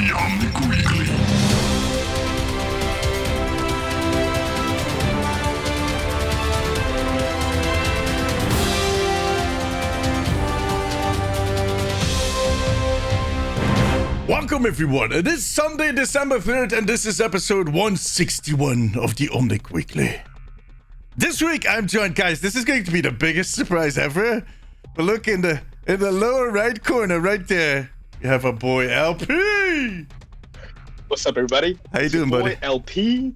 The Omnic Weekly. Welcome everyone, it is Sunday, December 3rd, and this is episode 161 of the Omnic Weekly. This week I'm joined, guys, this is going to be the biggest surprise ever, but look in the lower right corner right there, you have our boy LP. What's up, everybody? How you doing, buddy? Boy LP.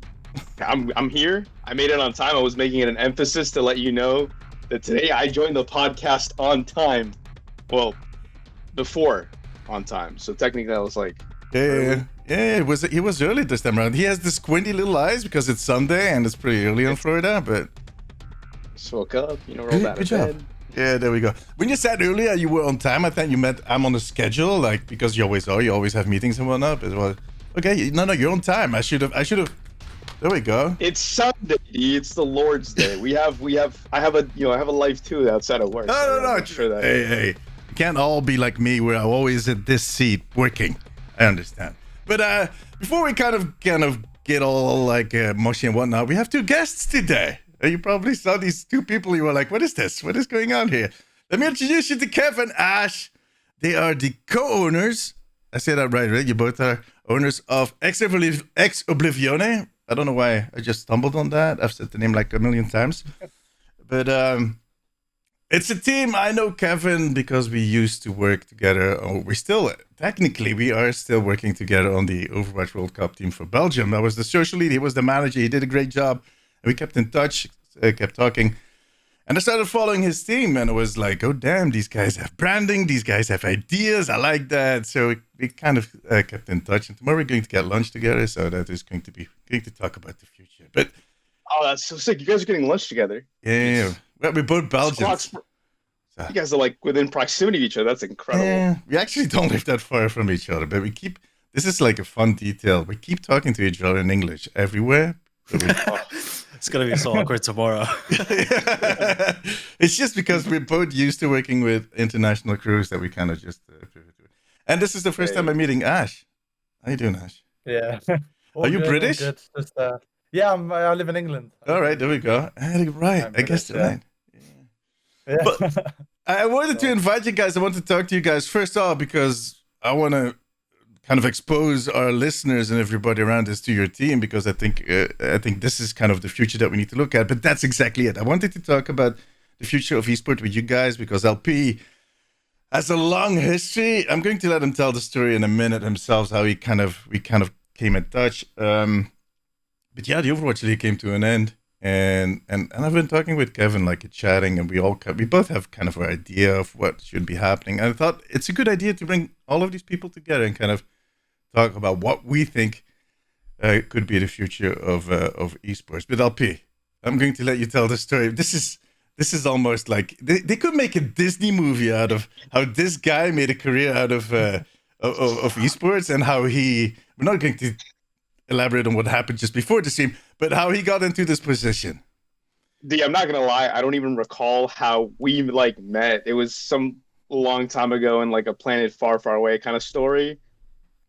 I'm here. I made it on time. I was making it an emphasis to let you know that today I joined the podcast on time. Well, before on time. So technically I was like, Yeah, he was early this time around. He has the squinty little eyes because it's Sunday and it's pretty early in Florida, but just woke up, rolled out of bed. Yeah, there we go. When you said earlier you were on time, I thought you meant I'm on the schedule, like because you always are. You always have meetings and whatnot. But well, okay, no, you're on time. I should have. There we go. It's Sunday. It's the Lord's Day. I have a life too outside of work. No. Sure that Hey. You can't all be like me, where I'm always at this seat working. I understand. But before we kind of get all like mushy and whatnot, we have two guests today. You probably saw these two people. You were like, "What is this? What is going on here?" Let me introduce you to Kevh and Ashh. They are the co-owners. I say that right? You both are owners of Ex-Oblivione. I don't know why I just stumbled on that. I've said the name like a million times. But it's a team. I know Kevin because we used to work together. We are still working together on the Overwatch World Cup team for Belgium. I was the social lead. He was the manager. He did a great job. And we kept in touch, kept talking. And I started following his team, and it was like, oh, damn, these guys have branding. These guys have ideas. I like that. So we kind of kept in touch. And tomorrow we're going to get lunch together. So that is going to talk about the future. But oh, that's so sick. You guys are getting lunch together. Yeah. Well, we're both Belgians. You guys are like within proximity of each other. That's incredible. Yeah, we actually don't live that far from each other, but this is like a fun detail. We keep talking to each other in English everywhere. It's going to be so awkward tomorrow. It's just because we're both used to working with international crews that we kind of just pivot to it. And this is the first time I'm meeting Ashh. How you doing, Ashh? Yeah. Are you British? Good. Just, yeah, I live in England. All right, there we go. Right, I guess you're right. Yeah. But I wanted to invite you guys. I want to talk to you guys first off because I want to kind of expose our listeners and everybody around us to your team, because I think this is kind of the future that we need to look at. But that's exactly it. I wanted to talk about the future of esports with you guys because LP has a long history. I'm going to let him tell the story in a minute himself, how we kind of came in touch. But yeah, the Overwatch League came to an end. And I've been talking with Kevin, like chatting, and we both have kind of an idea of what should be happening. And I thought it's a good idea to bring all of these people together and kind of talk about what we think could be the future of esports. But LP, I'm going to let you tell the story. This is almost like they could make a Disney movie out of how this guy made a career out of esports, and how we're not going to elaborate on what happened just before the stream, but how he got into this position. I'm not gonna lie, I don't even recall how we met. It was some long time ago in like a planet far, far away kind of story.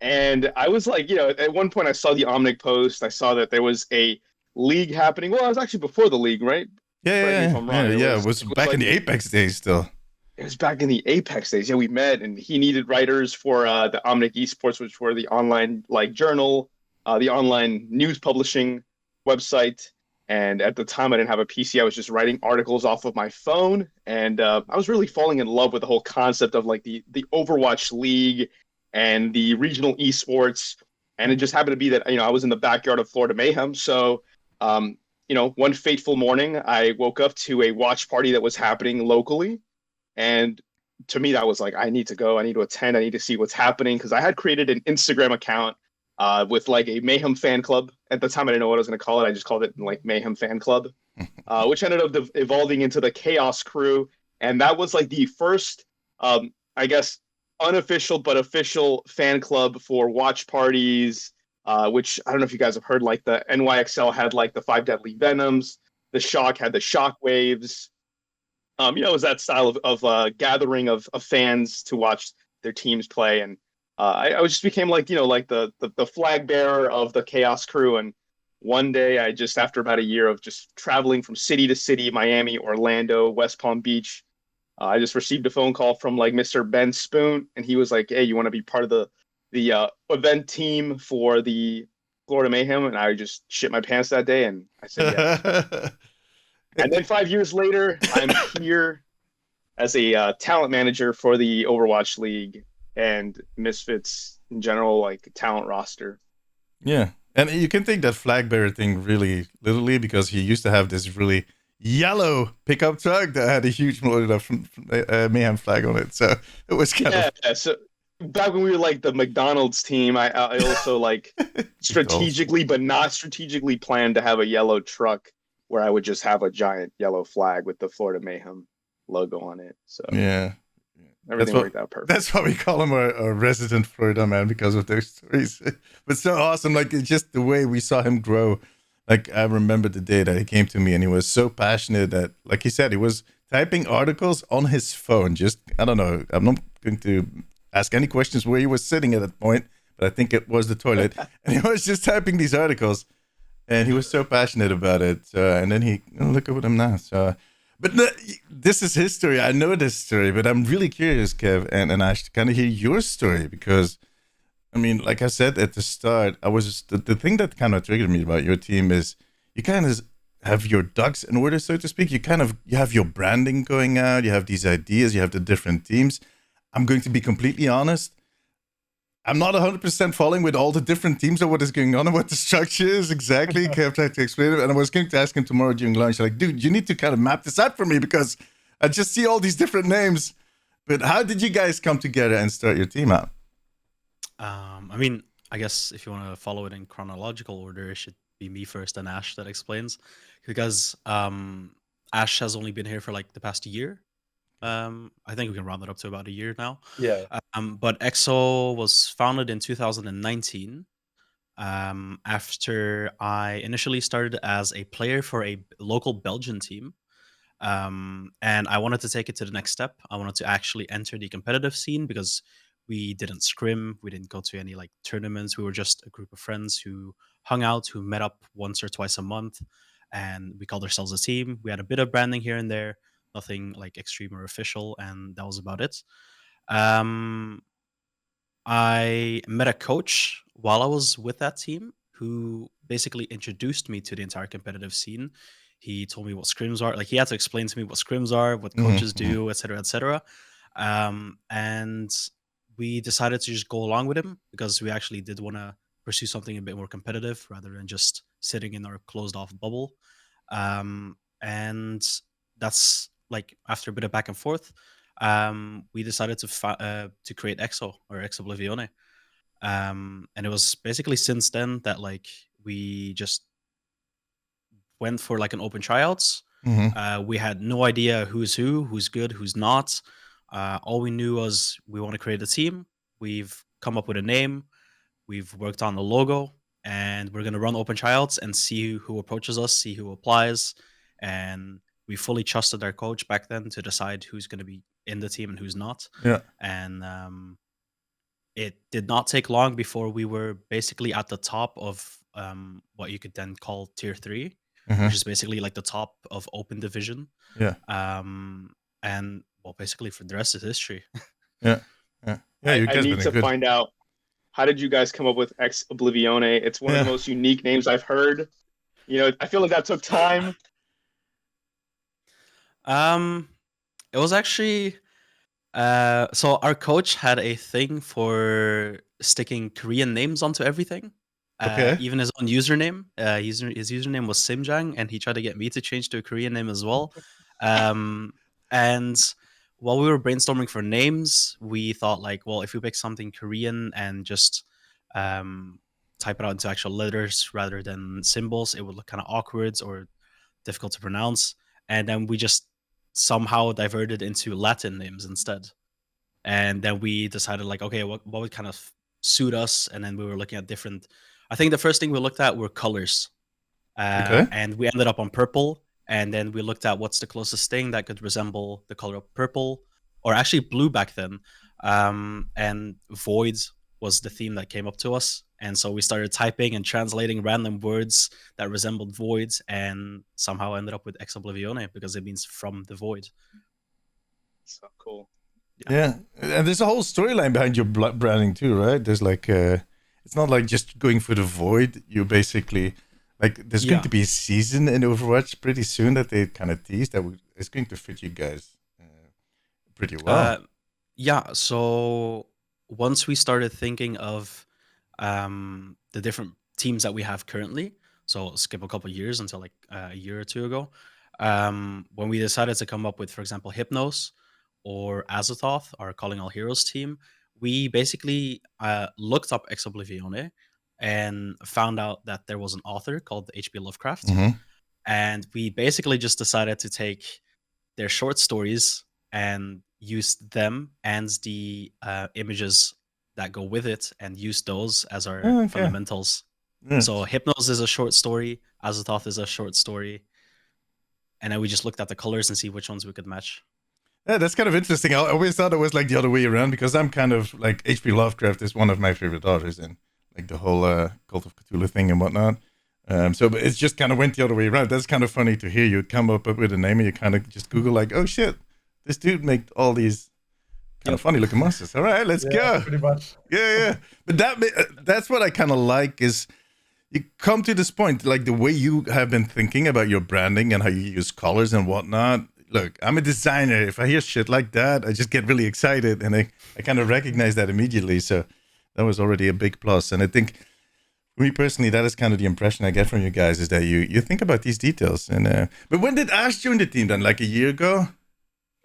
And I was like, at one point I saw the Omnic post. I saw that there was a league happening. Well, it was actually before the league, right? Yeah. It was back in the Apex days still. It was back in the Apex days. Yeah, we met, and he needed writers for the Omnic Esports, which were the online journal, the online news publishing website. And at the time I didn't have a PC. I was just writing articles off of my phone. And I was really falling in love with the whole concept of like the Overwatch League and the regional esports. And it just happened to be that, I was in the backyard of Florida Mayhem. So, one fateful morning, I woke up to a watch party that was happening locally. And to me, that was like, I need to go. I need to attend. I need to see what's happening. Because I had created an Instagram account with like a Mayhem fan club. At the time, I didn't know what I was going to call it. I just called it like Mayhem fan club, which ended up evolving into the Chaos Crew. And that was like the first, I guess, unofficial but official fan club for watch parties, which I don't know if you guys have heard, like the NYXL had like the 5 Deadly Venoms. The Shock had the Shock Waves. It was that style of gathering of fans to watch their teams play. And I just became like like the flag bearer of the Chaos crew. And one day, I just after about a year of just traveling from city to city, Miami, Orlando, West Palm Beach, I just received a phone call from like Mr. Ben Spoon, and he was like, "Hey, you want to be part of the event team for the Florida Mayhem?" And I just shit my pants that day, and I said yes. And then 5 years later, I'm here as a talent manager for the Overwatch League and Misfits in general, like talent roster. Yeah, and you can take that flag bearer thing really literally because he used to have this really yellow pickup truck that had a huge Mayhem flag on it. So it was kind of Yeah. So back when we were like the McDonald's team, I also like strategically, but not strategically planned to have a yellow truck where I would just have a giant yellow flag with the Florida Mayhem logo on it. So yeah. everything worked out perfect. That's why we call him a resident Florida man because of those stories. But so awesome, like it's just the way we saw him grow. Like I remember the day that he came to me and he was so passionate that, like he said, he was typing articles on his phone. Just I don't know. I'm not going to ask any questions where he was sitting at that point, but I think it was the toilet, and he was just typing these articles, and he was so passionate about it. And then look at him now. So. But this is his story. I know this story, but I'm really curious, Kev and Ash, to kind of hear your story because, I mean, like I said at the start, I was just, the thing that kind of triggered me about your team is you kind of have your ducks in order, so to speak. You have your branding going out. You have these ideas. You have the different teams. I'm going to be completely honest. I'm not 100% following with all the different teams of what is going on and what the structure is exactly. Kev tried to explain it, and I was going to ask him tomorrow during lunch, like, dude, you need to kind of map this out for me because I just see all these different names. But how did you guys come together and start your team out? I mean, I guess if you want to follow it in chronological order, it should be me first and Ash that explains, because Ash has only been here for like the past year. I think we can round it up to about a year now. Yeah. But EXO was founded in 2019. After I initially started as a player for a local Belgian team. And I wanted to take it to the next step. I wanted to actually enter the competitive scene because we didn't scrim, we didn't go to any like tournaments. We were just a group of friends who hung out, who met up once or twice a month, and we called ourselves a team. We had a bit of branding here and there, nothing like extreme or official, and that was about it. Um, I met a coach while I was with that team who basically introduced me to the entire competitive scene. He told me what scrims are. Like he had to explain to me what scrims are, what coaches do, etc., etc. And we decided to just go along with him because we actually did want to pursue something a bit more competitive rather than just sitting in our closed off bubble. And that's like after a bit of back and forth, we decided to create EXO or Ex-Oblivione. And it was basically since then that like we just went for like an open tryouts. We had no idea who's who's good, who's not. All we knew was we want to create a team. We've come up with a name. We've worked on the logo, and we're gonna run open tryouts and see who approaches us, see who applies, and we fully trusted our coach back then to decide who's going to be in the team and who's not. Yeah. And it did not take long before we were basically at the top of what you could then call tier 3, which is basically like the top of open division. Yeah. And well, basically for the rest is history. Yeah. Yeah. Yeah. You I guys need to find out, how did you guys come up with Ex-Oblivione? It's one of the most unique names I've heard. You know, I feel like that took time. It was actually so our coach had a thing for sticking Korean names onto everything. Okay. Even his own username. His username was Simjang, and he tried to get me to change to a Korean name as well. And while we were brainstorming for names, we thought like, well, if we pick something Korean and just type it out into actual letters rather than symbols, it would look kind of awkward or difficult to pronounce. And then we just somehow diverted into Latin names instead. And then we decided like, okay, what would kind of suit us? And then we were looking at different, I think the first thing we looked at were colors. And we ended up on purple. And then we looked at what's the closest thing that could resemble the color of purple, or actually blue back then. And void was the theme that came up to us. And so we started typing and translating random words that resembled voids, and somehow ended up with Ex-Oblivione because it means from the void. So cool. Yeah, and there's a whole storyline behind your branding too, right? There's like, it's not like just going for the void. You basically, like, there's going to be a season in Overwatch pretty soon that they kind of teased that it's going to fit you guys pretty well. Yeah, so once we started thinking of the different teams that we have currently, so skip a couple years until like a year or two ago, when we decided to come up with, for example, Hypnos or Azathoth, our Calling All Heroes team, we basically looked up Ex-Oblivione and found out that there was an author called H.P. Lovecraft. And we basically just decided to take their short stories and use them and the images that go with it and use those as our fundamentals. So Hypnos is a short story, Azathoth is a short story, and then we just looked at the colors and see which ones we could match. Yeah, that's kind of interesting. I always thought it was like the other way around because I'm kind of like H.P. Lovecraft is one of my favorite authors in like the whole Cult of Cthulhu thing and whatnot. So but it's just kind of went the other way around. That's kind of funny to hear you come up with a name and you kind of just Google like, oh shit, this dude made all these kind of funny looking monsters. All right, let's go. Pretty much. Yeah. But that's what I kind of like is you come to this point, like the way you have been thinking about your branding and how you use colors and whatnot. Look, I'm a designer. If I hear shit like that, I just get really excited and I kind of recognize that immediately. So that was already a big plus. And I think for me personally, that is kind of the impression I get from you guys is that you think about these details. And but when did Ashh join the team then? Like a year ago?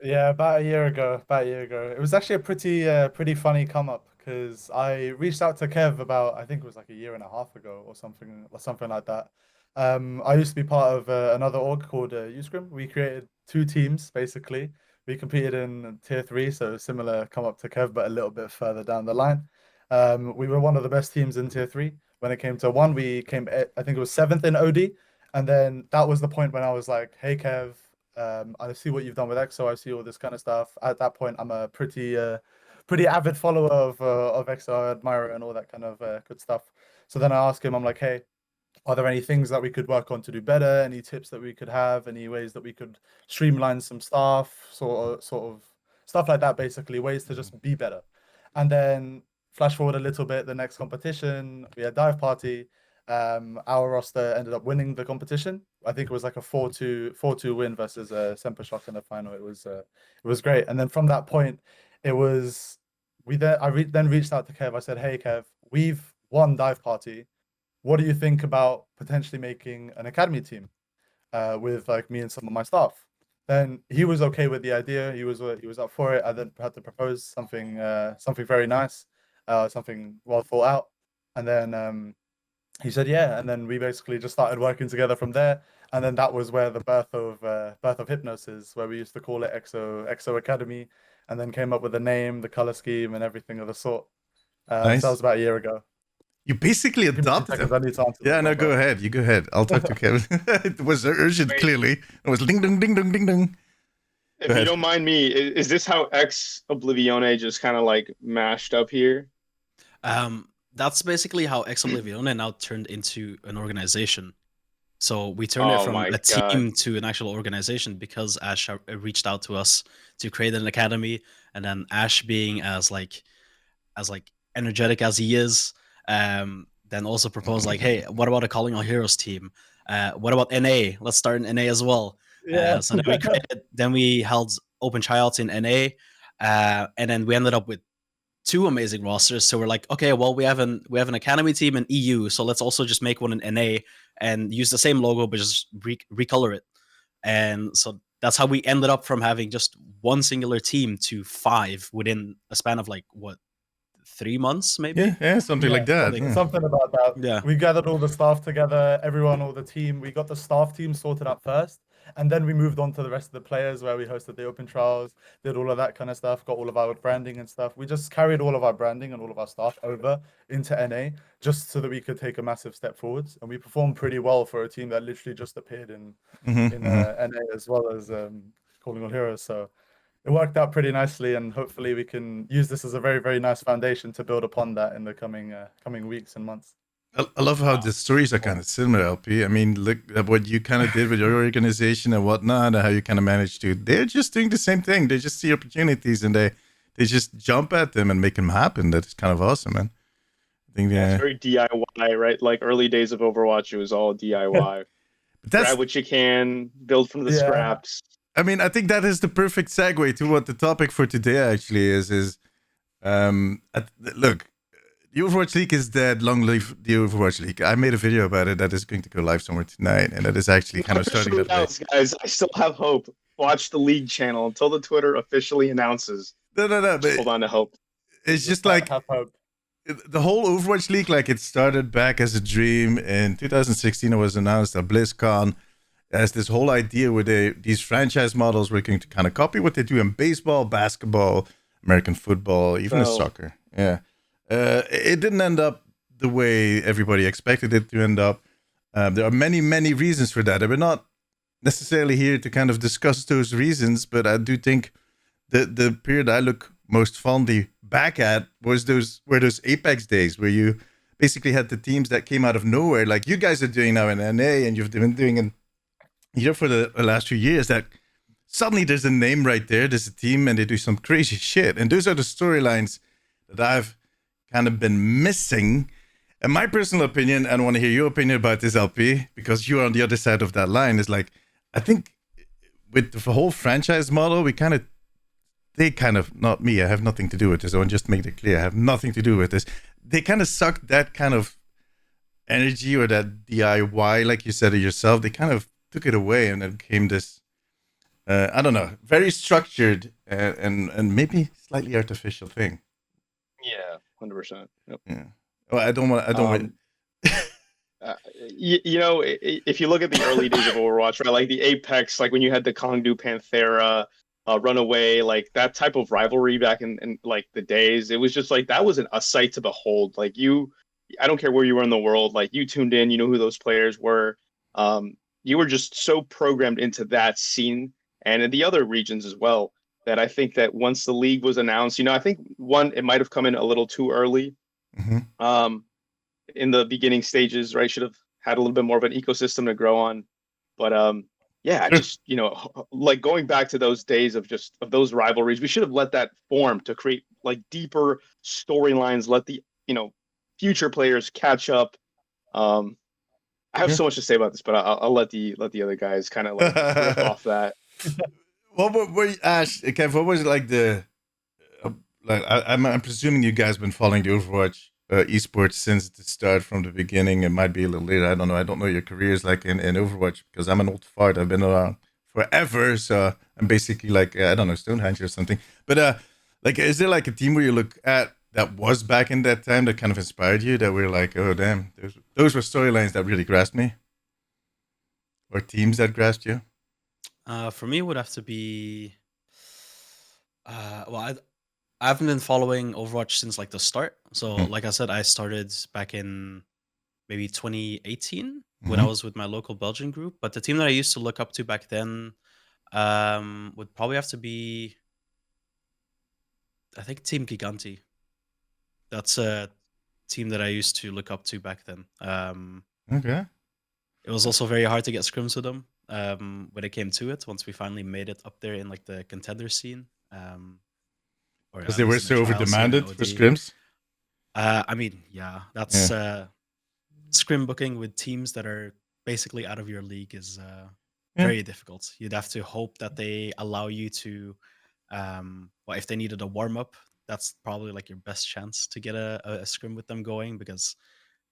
Yeah, about a year ago. It was actually a pretty funny come up because I reached out to Kevh about, I think it was like a year and a half ago or something like that. I used to be part of another org called Uscrim. We created two teams basically. We competed in tier 3, so similar come up to Kevh, but a little bit further down the line. We were one of the best teams in tier 3. When it came to 1, we came, I think it was 7th in OD. And then that was the point when I was like, hey, Kevh, I see what you've done with EXO. I see all this kind of stuff. At that point, I'm a pretty avid follower of EXO. I admire it and all that kind of good stuff. So then I asked him, I'm like, hey, are there any things that we could work on to do better? Any tips that we could have? Any ways that we could streamline some stuff? Sort of stuff like that, basically, ways to just be better. And then flash forward a little bit, the next competition, we had Dive Party. Our roster ended up winning the competition. I think it was like a 4-2 win versus Semper Shock in the final. It was great. And then from that point, I then reached out to Kevh. I said, hey, Kevh, we've won Dive Party. What do you think about potentially making an academy team with like me and some of my staff? Then he was okay with the idea. He was up for it. I then had to propose something very nice, something well thought out, and then he said yeah. And then we basically just started working together from there. And then that was where the birth of Hypnos is, where we used to call it Exo Academy, and then came up with the name, the color scheme, and everything of the sort. Nice. So that was about a year ago. You basically adopted him. Yeah, no, go ahead. You go ahead. I'll talk to Kevin. It was urgent, clearly. It was ding, ding, ding, ding, ding, ding. If you don't mind me, is this how Ex-Oblivione just kind of like mashed up here? That's basically how Ex-Oblivione now turned into an organization. So we turned it from a team to an actual organization because Ashh reached out to us to create an academy, and then Ashh being as energetic as he is, then also proposed like, hey, what about a Calling All Heroes team? What about NA? Let's start an NA as well. Yeah. So then we held open tryouts in NA, and then we ended up with 2 amazing rosters. So we're like, okay, well, we have an academy team in EU, so let's also just make one in NA and use the same logo but just recolor it. And so that's how we ended up from having just 1 singular team to 5 within a span of like 3 months, maybe? Yeah, something like that. Something about that. Yeah. We gathered all the staff together, all the team. We got the staff team sorted out first, and then we moved on to the rest of the players, where we hosted the open trials, did all of that kind of stuff, got all of our branding and stuff. We just carried all of our branding and all of our staff over into NA just so that we could take a massive step forwards. And we performed pretty well for a team that literally just appeared in NA as well as Calling All Heroes. So it worked out pretty nicely, and hopefully we can use this as a very, very nice foundation to build upon that in the coming weeks and months. I love how the stories are kind of similar, LP. I mean, look at what you kind of did with your organization and whatnot, and how you kind of managed to. They're just doing the same thing. They just see opportunities and they just jump at them and make them happen. That's kind of awesome, man. I think It's very DIY, right? Like early days of Overwatch, it was all DIY. Grab what you can, build from the scraps. I mean, I think that is the perfect segue to what the topic for today actually is. Look, the Overwatch League is dead. Long live the Overwatch League. I made a video about it that is going to go live somewhere tonight, and that is actually kind of starting that way. Guys, I still have hope. Watch the League channel until the Twitter officially announces. No. But hold on to hope. It's just like the whole Overwatch League, like it started back as a dream. In 2016, it was announced at BlizzCon as this whole idea where these franchise models were going to kind of copy what they do in baseball, basketball, American football, even in soccer. Yeah. It didn't end up the way everybody expected it to end up. There are many, many reasons for that. We're not necessarily here to kind of discuss those reasons, but I do think the period I look most fondly back at was those Apex days where you basically had the teams that came out of nowhere, like you guys are doing now in NA, and you've been doing in here for the last few years. That suddenly there's a name right there, there's a team, and they do some crazy shit. And those are the storylines that I've kind of been missing. And my personal opinion, and I want to hear your opinion about this, LP, because you're on the other side of that line, is like, I think with the whole franchise model, not me, I have nothing to do with this. I want to just make it clear, I have nothing to do with this. They kind of sucked that kind of energy or that DIY, like you said it yourself. They kind of took it away, and it became this, I don't know, very structured and maybe slightly artificial thing. Yeah, 100%. Yep. Yeah. Well, I don't want. If you look at the early days of Overwatch, right, like the Apex, like when you had the Kongdu Panthera, Runaway, like that type of rivalry back in like the days, it was just like that was a sight to behold. Like I don't care where you were in the world, like you tuned in, you know who those players were. You were just so programmed into that scene, and in the other regions as well, that I think that once the league was announced, I think it might have come in a little too early. Mm-hmm. In the beginning stages, right? Should have had a little bit more of an ecosystem to grow on. But I just, like going back to those days of those rivalries, we should have let that form to create like deeper storylines, let the, future players catch up. I have so much to say about this, but I'll let the other guys kind of like riff off that. Ash, Kev, what was it like I'm presuming you guys have been following the Overwatch esports since the start, from the beginning. It might be a little later. I don't know. I don't know your careers like in Overwatch, because I'm an old fart. I've been around forever, so I'm basically like I don't know, Stonehenge or something. But like, is there like a team where you look at that was back in that time that kind of inspired you, that we're like, oh damn, those were storylines that really grasped me, or teams that grasped you? For me, it would have to be. I haven't been following Overwatch since like the start. So, like I said, I started back in maybe 2018 when I was with my local Belgian group. But the team that I used to look up to back then would probably have to be, I think, Team Giganti. That's a team that I used to look up to back then. Okay. It was also very hard to get scrims with them when it came to it. Once we finally made it up there in like the contender scene. Because they were so over demanded for scrims. I mean, that's scrim booking with teams that are basically out of your league is very difficult. You'd have to hope that they allow you to, if they needed a warm up, that's probably like your best chance to get a scrim with them going, because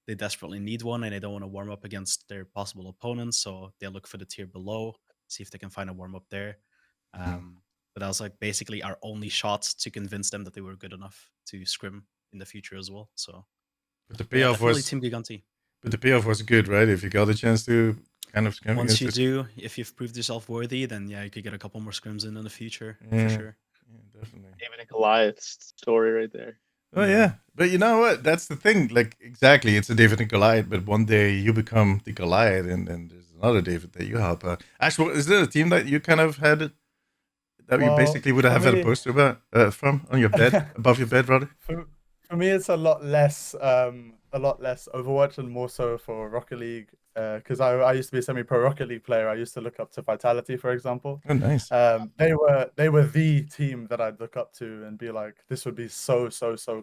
they desperately need one and they don't want to warm up against their possible opponents. So they look for the tier below, see if they can find a warm up there. But that was like basically our only shot to convince them that they were good enough to scrim in the future as well. So but the payoff was Team Giganti. But the payoff was good, right? If you got a chance to kind of scrim. Once you do, if you've proved yourself worthy, then you could get a couple more scrims in the future for sure. Yeah, definitely. David and Goliath's story right there. Oh yeah, but you know what? That's the thing. Like exactly, it's a David and Goliath. But one day you become the Goliath, and then there's another David that you help. Ash, is there a team that you kind of had that you Well, basically would for have had a me, poster about from on your bed, above your bed, rather? for me, it's a lot less Overwatch and more so for Rocket League. Because I used to be a semi-pro Rocket League player. I used to look up to Vitality, for example. Oh, nice. They were the team that I'd look up to and be like, this would be so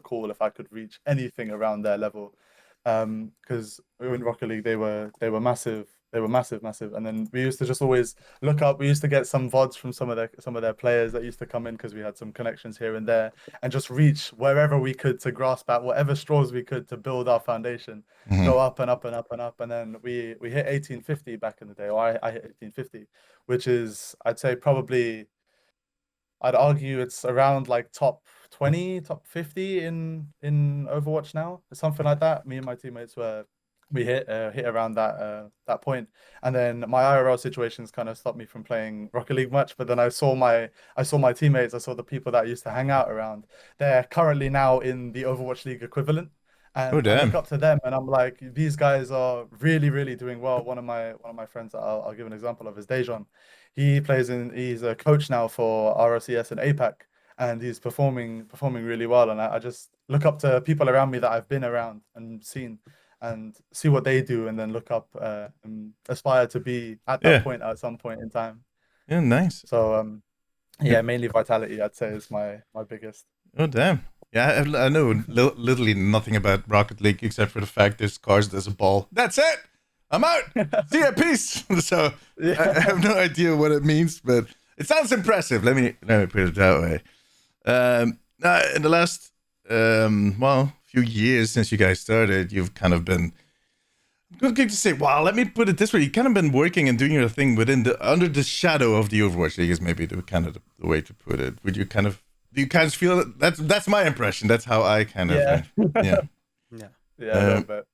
cool if I could reach anything around their level. Because in Rocket League they were massive. They were massive. And then we used to just always look up. We used to get some VODs from some of their players that used to come in because we had some connections here and there, and just reach wherever we could to grasp at whatever straws we could to build our foundation, Mhm. go up and up and up and up. And then we hit 1850 back in the day, or I hit 1850, which is, I'd say, probably, I'd argue it's around like top 20, top 50 in Overwatch now, something like that. Me and my teammates we hit around that point. And then my IRL situations kind of stopped me from playing Rocket League much. But then I saw my teammates, I saw the people that I used to hang out around. They're currently now in the Overwatch League equivalent. Oh, And I look damn. up to them and I'm like, these guys are really, really doing well. One of my friends that I'll give an example of is Dejan. He's a coach now for ROCS and APAC, and he's performing really well. And I just look up to people around me that I've been around and seen, and see what they do, and then look up and aspire to be at that Yeah. point at some point in time. Yeah, nice. So yeah, mainly Vitality, I'd say, is my biggest. Oh, damn. Yeah, I know literally nothing about Rocket League except for the fact there's cars, there's a ball. That's it. I'm out. See ya, peace. So I have no idea what it means, but it sounds impressive. Let me put it that way. Now, in the last few years since you guys started, you've kind of been. I'm going to say, wow. Let me put it this way: you kind of been working and doing your thing under the shadow of the Overwatch League is maybe the way to put it. Do you guys feel that's my impression? That's how I kind of Yeah. yeah. Yeah. Yeah, a little bit.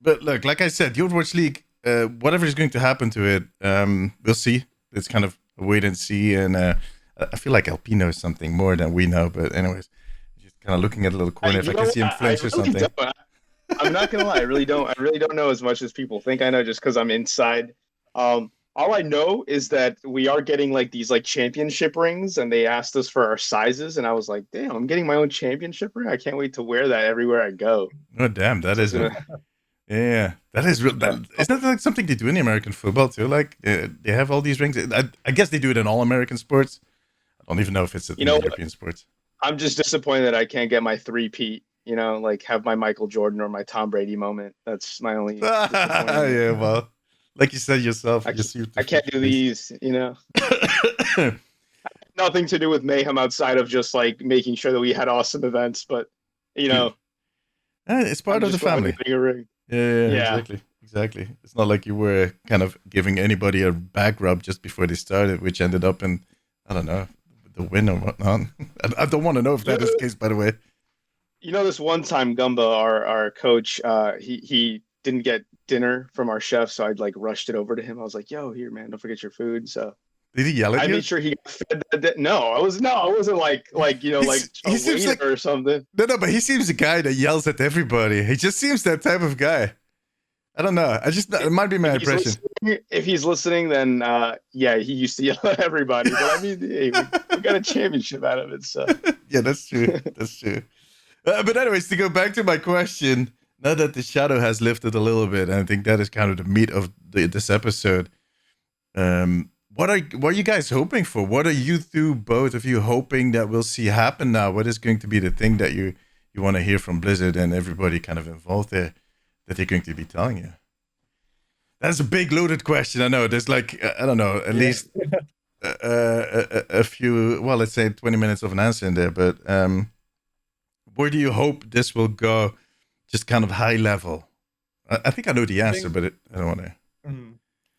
But look, like I said, the Overwatch League, whatever is going to happen to it, we'll see. It's kind of a wait and see. And I feel like LP knows something more than we know. But anyways, just kind of looking at a little corner if I can see him flinch or something. I'm not gonna lie, I really don't know as much as people think I know, just because I'm inside. All I know is that we are getting like these like championship rings, and they asked us for our sizes, and I was like, damn, I'm getting my own championship ring. I can't wait to wear that everywhere I go. Oh, damn, that is it. Yeah, that is real. Isn't that like something they do in the American football too? Like they have all these rings. I guess they do it in all American sports. I don't even know if it's in European sports. I'm just disappointed that I can't get my 3-peat. Like have my Michael Jordan or my Tom Brady moment. That's my only. Yeah, well, like you said yourself, I can't do these. Nothing to do with Mayhem outside of just like making sure that we had awesome events, but it's part of the family. Yeah, exactly. It's not like you were kind of giving anybody a back rub just before they started, which ended up in, I don't know, the win or whatnot. I don't want to know if that is the case, by the way. This one time, Gumba, our coach, he didn't get dinner from our chef, so I'd like rushed it over to him. I was like, "Yo, here, man, don't forget your food." So did he yell at you? I made sure he got fed that. No, I wasn't like a waiter or something. No, but he seems the guy that yells at everybody. He just seems that type of guy. I don't know. It might be my impression. If he's listening, then yeah, he used to yell at everybody. But I mean, hey, we got a championship out of it, so yeah, that's true. That's true. But anyways, to go back to my question, now that the shadow has lifted a little bit, and I think that is kind of the meat of this episode. What are you guys hoping for? What are you two, both of you, hoping that we'll see happen now? What is going to be the thing that you want to hear from Blizzard and everybody kind of involved there that they're going to be telling you? That's a big loaded question. I know. There's like, I don't know, at least a few, well, let's say 20 minutes of an answer in there. But where do you hope this will go? Just kind of high level. I think I know the answer, but I don't want to.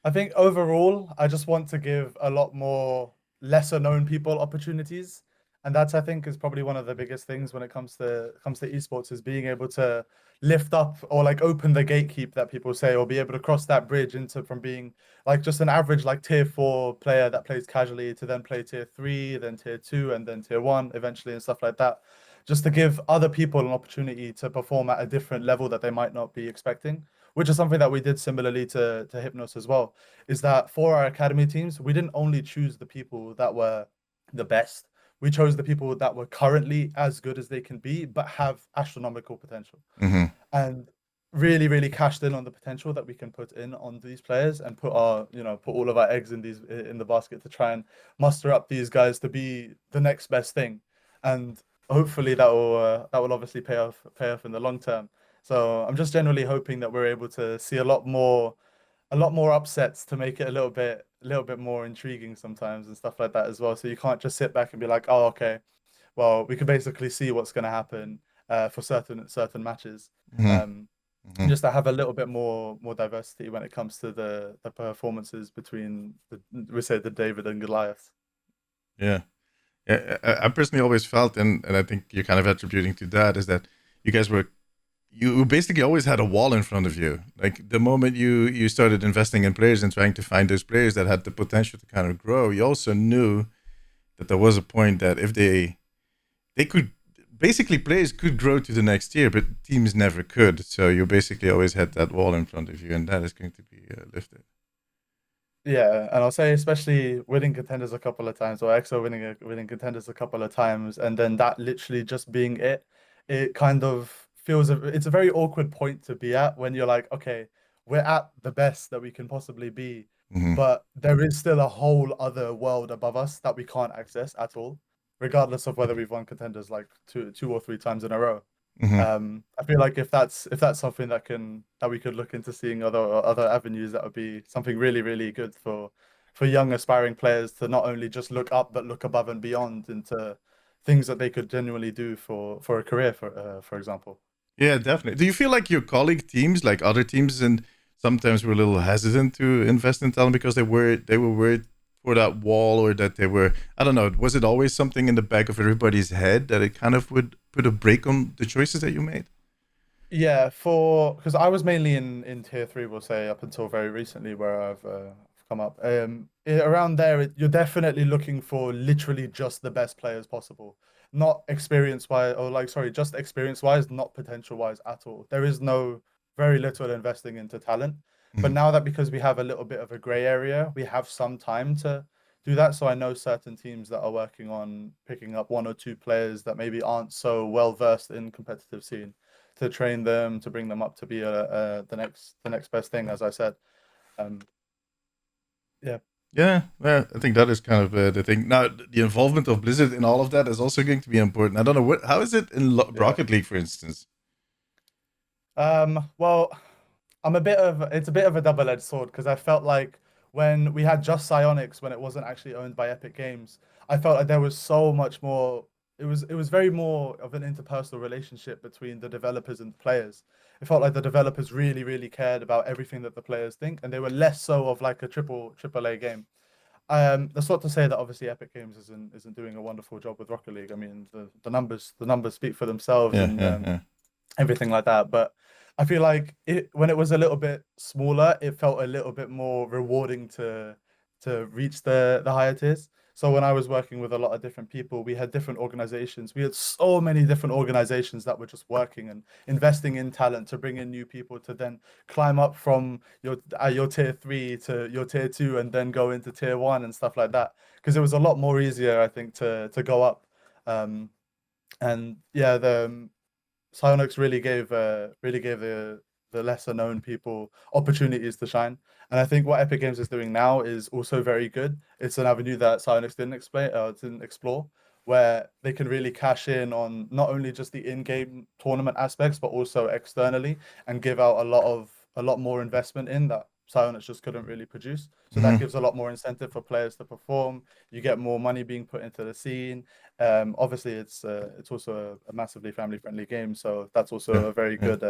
I think overall, I just want to give a lot more lesser known people opportunities. And that's, I think, is probably one of the biggest things when it comes to esports, is being able to lift up or like open the gatekeep that people say, or be able to cross that bridge from being like just an average like tier 4 player that plays casually to then play tier 3, then tier 2, and then tier 1 eventually, and stuff like that. Just to give other people an opportunity to perform at a different level that they might not be expecting, which is something that we did similarly to Hypnos as well, is that for our academy teams, we didn't only choose the people that were the best. We chose the people that were currently as good as they can be, but have astronomical potential. Mm-hmm. And really cashed in on the potential that we can put in on these players, and put all of our eggs in the basket to try and muster up these guys to be the next best thing. And hopefully that will obviously pay off in the long term. So I'm just generally hoping that we're able to see a lot more upsets to make it a little bit more intriguing sometimes, and stuff like that as well. So you can't just sit back and be like, oh, okay, well, we can basically see what's going to happen for certain matches. Mm-hmm. Just to have a little bit more diversity when it comes to the performances between the David and Goliath. Yeah. I personally always felt, and I think you're kind of attributing to that, is that you basically always had a wall in front of you. Like the moment you started investing in players and trying to find those players that had the potential to kind of grow, you also knew that there was a point that if they could, basically players could grow to the next tier, but teams never could. So you basically always had that wall in front of you, and that is going to be lifted. Yeah, and I'll say especially winning contenders a couple of times, or EXO winning contenders a couple of times, and then that literally just being it kind of feels it's a very awkward point to be at when you're like, okay, we're at the best that we can possibly be, Mm-hmm. but there is still a whole other world above us that we can't access at all, regardless of whether we've won contenders like two or three times in a row. Mm-hmm. I feel like if that's something that we could look into seeing other avenues, that would be something really good for young aspiring players to not only just look up but look above and beyond into things that they could genuinely do for a career, for example. Yeah, definitely. Do you feel like your colleague teams, like other teams, and sometimes were a little hesitant to invest in talent because they were worried for that wall, or that they were, I don't know, was it always something in the back of everybody's head that it kind of would put a break on the choices that you made? Yeah, because I was mainly in tier 3, we'll say, up until very recently, where I've come up. Around there, you're definitely looking for literally just the best players possible, not experience-wise, just experience-wise, not potential-wise at all. There is very little investing into talent. But now that, because we have a little bit of a gray area, we have some time to do that. So I know certain teams that are working on picking up 1 or 2 players that maybe aren't so well versed in competitive scene, to train them, to bring them up to be the next best thing, as I said. Yeah, I think that is kind of the thing. Now, the involvement of Blizzard in all of that is also going to be important. I don't know how is it in Rocket League, for instance. Well, it's a bit of a double-edged sword, because I felt like when we had just Psyonix, when it wasn't actually owned by Epic Games, I felt like there was so much more. It was very more of an interpersonal relationship between the developers and the players. It felt like the developers really cared about everything that the players think, and they were less so of like a AAA game. That's not to say that obviously Epic Games isn't doing a wonderful job with Rocket League. I mean, the numbers speak for themselves, and everything like that. But I feel like when it was a little bit smaller, it felt a little bit more rewarding to reach the higher tiers. So when I was working with a lot of different people, we had different organizations. We had so many different organizations that were just working and investing in talent to bring in new people to then climb up from your tier 3 to your tier 2, and then go into tier 1 and stuff like that. Because it was a lot more easier, I think, to go up. And yeah, the Psyonix really gave the lesser known people opportunities to shine. And I think what Epic Games is doing now is also very good. It's an avenue that Psyonix didn't explore, where they can really cash in on not only just the in-game tournament aspects, but also externally, and give out a lot more investment in that Psyonix just couldn't really produce. So that gives a lot more incentive for players to perform. You get more money being put into the scene. Obviously, it's also a massively family-friendly game, so that's also a very good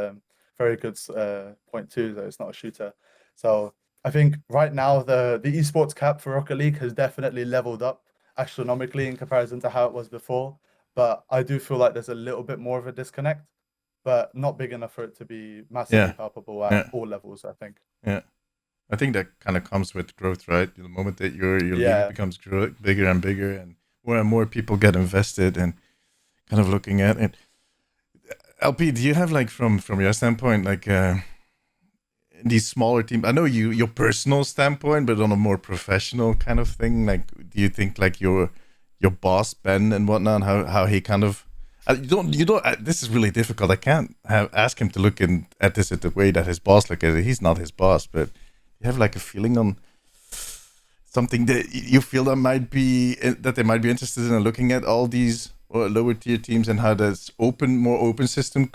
point too, that it's not a shooter. So I think right now the esports cap for Rocket League has definitely leveled up astronomically in comparison to how it was before. But I do feel like there's a little bit more of a disconnect, but not big enough for it to be massively palpable at all levels, I think. Yeah. I think that kind of comes with growth, right? The moment that your league becomes bigger and bigger, and more people get invested and kind of looking at it. LP, do you have, like, from your standpoint, like these smaller teams? I know your personal standpoint, but on a more professional kind of thing. Like, do you think like your your boss Ben and whatnot, how he kind of you don't this is really difficult. I can't ask him to look at this at the way that his boss look at it. He's not his boss, but you have like a feeling on something that you feel that they might be interested in looking at all these lower tier teams and how this more open system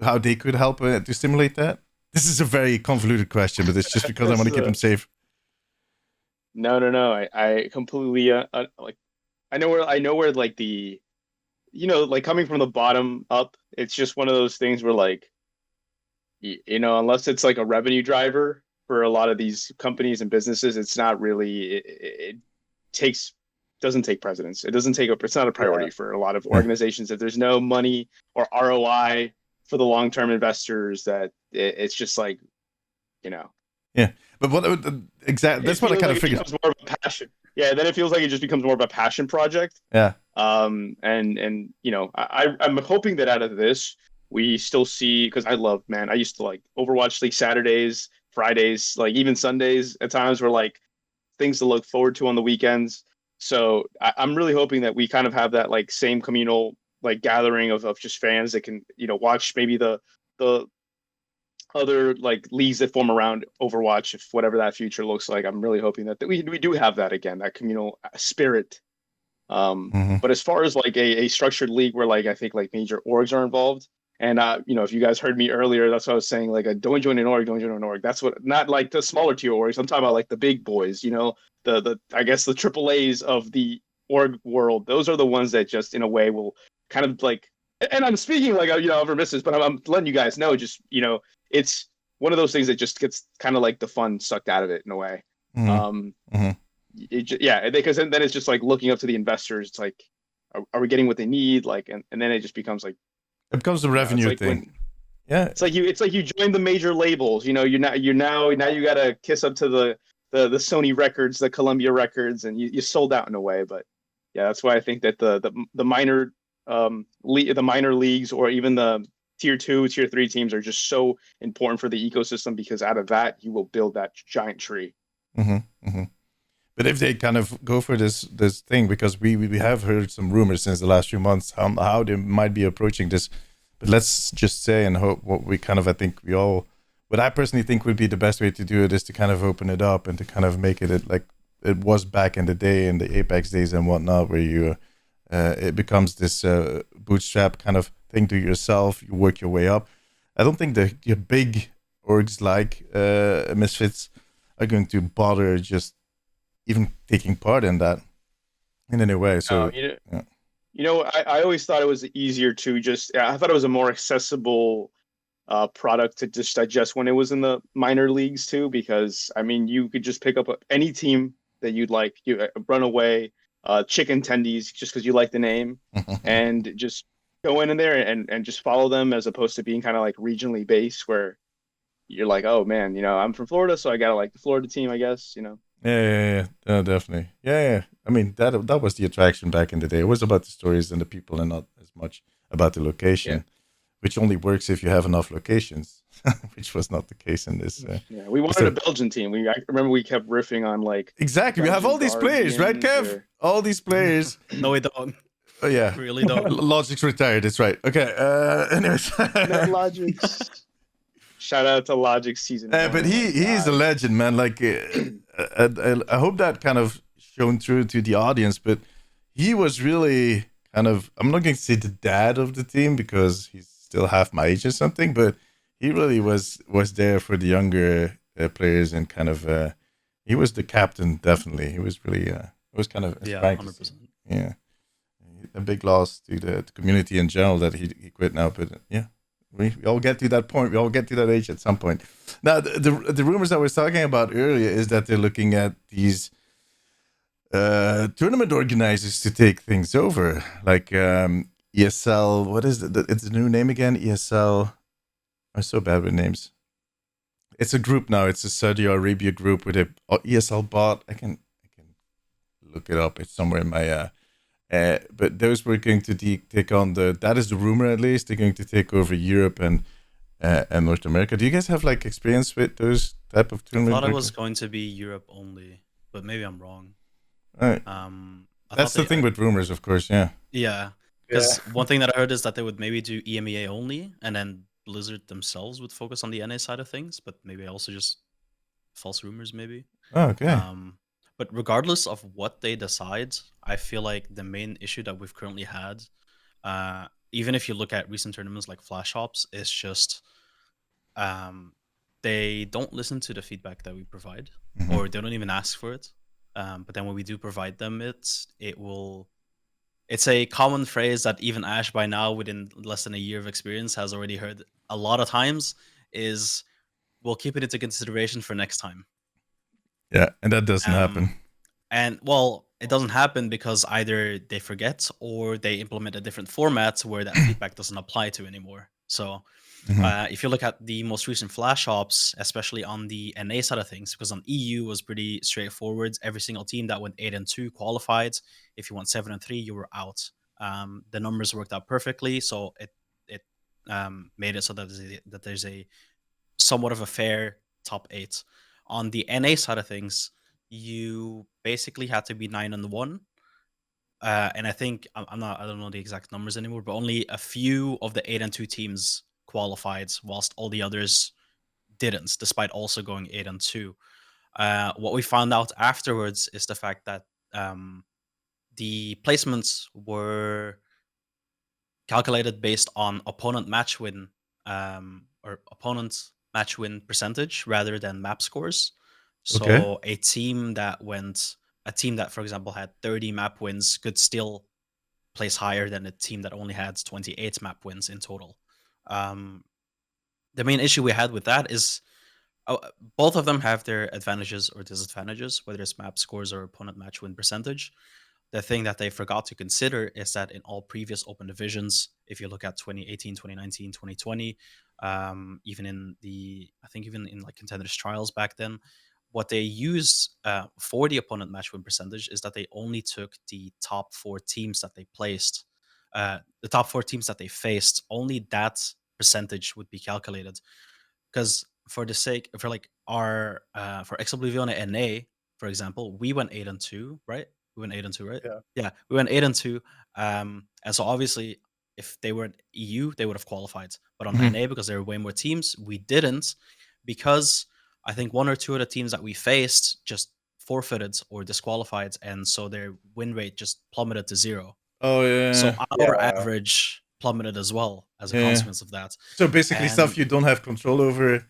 how they could help to stimulate that. This is a very convoluted question, but it's just because I want to keep them safe. No. I completely like. I know where like the, like coming from the bottom up. It's just one of those things where like, unless it's like a revenue driver for a lot of these companies and businesses, it's not really. It doesn't take precedence. It's not a priority for a lot of organizations. If there's no money or ROI for the long-term investors, that it's just like, Yeah, but what exactly? That's what I kind of figured. It becomes more of a passion. Yeah, then it feels like it just becomes more of a passion project. Yeah. I'm hoping that out of this we still see, because I used to like Overwatch League Saturdays, Fridays, like even Sundays at times were like things to look forward to on the weekends. So I'm really hoping that we kind of have that like same communal like gathering of just fans that can watch maybe the other like leagues that form around Overwatch, if whatever that future looks like. I'm really hoping that we do have that again, that communal spirit. But as far as like a structured league where like I think like major orgs are involved, and if you guys heard me earlier, that's what I was saying, like don't join an org. That's what, not like the smaller tier orgs. I'm talking about like the big boys, the I guess the AAAs of the org world. Those are the ones that just in a way will kind of like, and I'm speaking like over misses, but I'm letting you guys know, just it's one of those things that just gets kind of like the fun sucked out of it in a way. Because then it's just like looking up to the investors. It's like, are we getting what they need? Like, and then it just becomes like, it becomes a revenue like thing. It's like you join the major labels. Now you gotta kiss up to the Sony records, the Columbia records, and you sold out in a way. But yeah, that's why I think that the minor the minor leagues or even the tier 2, tier 3 teams are just so important for the ecosystem, because out of that you will build that giant tree. But if they kind of go for this thing, because we have heard some rumors since the last few months how they might be approaching this, but let's just say and hope what I personally think would be the best way to do it is to kind of open it up and to kind of make it like it was back in the day, in the Apex days and whatnot, where you it becomes this bootstrap kind of thing to yourself. You work your way up. I don't think your big orgs like Misfits are going to bother just even taking part in that in any way. So I always thought it was easier to I thought it was a more accessible product to just digest when it was in the minor leagues too, because I mean you could just pick up any team that you'd like, you run away, chicken tendies, just because you like the name, and just go in there and just follow them, as opposed to being kind of like regionally based, where you're like, oh man, I'm from Florida, so I gotta like the Florida team, I guess. Yeah, definitely. Yeah. I mean, that was the attraction back in the day. It was about the stories and the people, and not as much about the location, which only works if you have enough locations, which was not the case in this. We wanted a Belgian team. I remember we kept riffing on like. Exactly, we have all these players, right, Kev? All these players. No, we don't. Oh yeah, We really don't. Logic's retired. That's right. Okay. Anyways. No Logic's. Shout out to Logic season. But he is a legend, man. Like, I hope that kind of shown through to the audience. But he was really kind of, I'm not going to say the dad of the team, because he's still half my age or something. But he really was there for the younger players, and kind of he was the captain. Definitely, he was really. It was kind of 100%. Yeah, a big loss to the community in general that he quit now. But yeah. We all get to that point. We all get to that age at some point. Now, the rumors I was talking about earlier is that they're looking at these tournament organizers to take things over, like ESL. What is it? It's the new name again. ESL. I'm so bad with names. It's a group now. It's a Saudi Arabia group with a ESL bot. I can look it up. It's somewhere in my. But those were going to take on that is the rumor, at least. They're going to take over Europe and North America. Do you guys have like experience with those type of tournaments? I thought it was going to be Europe only, but maybe I'm wrong. Right. I thought That's the they thing with rumors, of course. Yeah. yeah, because one thing that I heard is that they would maybe do EMEA only, and then Blizzard themselves would focus on the NA side of things, but maybe also just false rumors, maybe. Oh, okay. But regardless of what they decide, I feel like the main issue that we've currently had, even if you look at recent tournaments like Flash Ops, is just they don't listen to the feedback that we provide, Mhm. or they don't even ask for it. But then when we do provide them, it's a common phrase that even Ash by now, within less than a year of experience, has already heard a lot of times. Is we'll keep it into consideration for next time. Yeah, and that doesn't happen. And well, it doesn't happen because either they forget or they implement a different format where that feedback doesn't apply to anymore. So Mhm. if you look at the most recent Flash Ops, especially on the NA side of things, because on EU was pretty straightforward. Every single team that went 8-2 qualified. If you went 7-3, you were out. The numbers worked out perfectly, so it made it so that there's a somewhat of a fair top 8. On the NA side of things, you basically had to be 9-1. And I think I don't know the exact numbers anymore, but only a few of the 8-2 teams qualified, whilst all the others didn't, despite also going 8-2. What we found out afterwards is the fact that the placements were calculated based on opponent match win or opponent match win percentage rather than map scores. Okay. So a team that, for example, had 30 map wins could still place higher than a team that only had 28 map wins in total. Um, the main issue we had with that is both of them have their advantages or disadvantages, whether it's map scores or opponent match win percentage. The thing that they forgot to consider is that in all previous open divisions, if you look at 2018, 2019, 2020, I think even in like contenders trials back then, what they used for the opponent match win percentage is that they only took the top 4 teams that they placed, the top 4 teams that they faced. Only that percentage would be calculated, because for the sake for like our for Ex-Oblivione NA, for example, we went 8-2, right? We went 8-2, right? Yeah. Yeah, we went 8-2. And so obviously, if they were in EU, they would have qualified. But on Mhm. NA, because there were way more teams, we didn't, because I think 1 or 2 of the teams that we faced just forfeited or disqualified, and so their win rate just plummeted to 0. Oh So yeah. our Yeah. average plummeted as well as a Yeah. consequence of that. So basically, stuff And you don't have control over.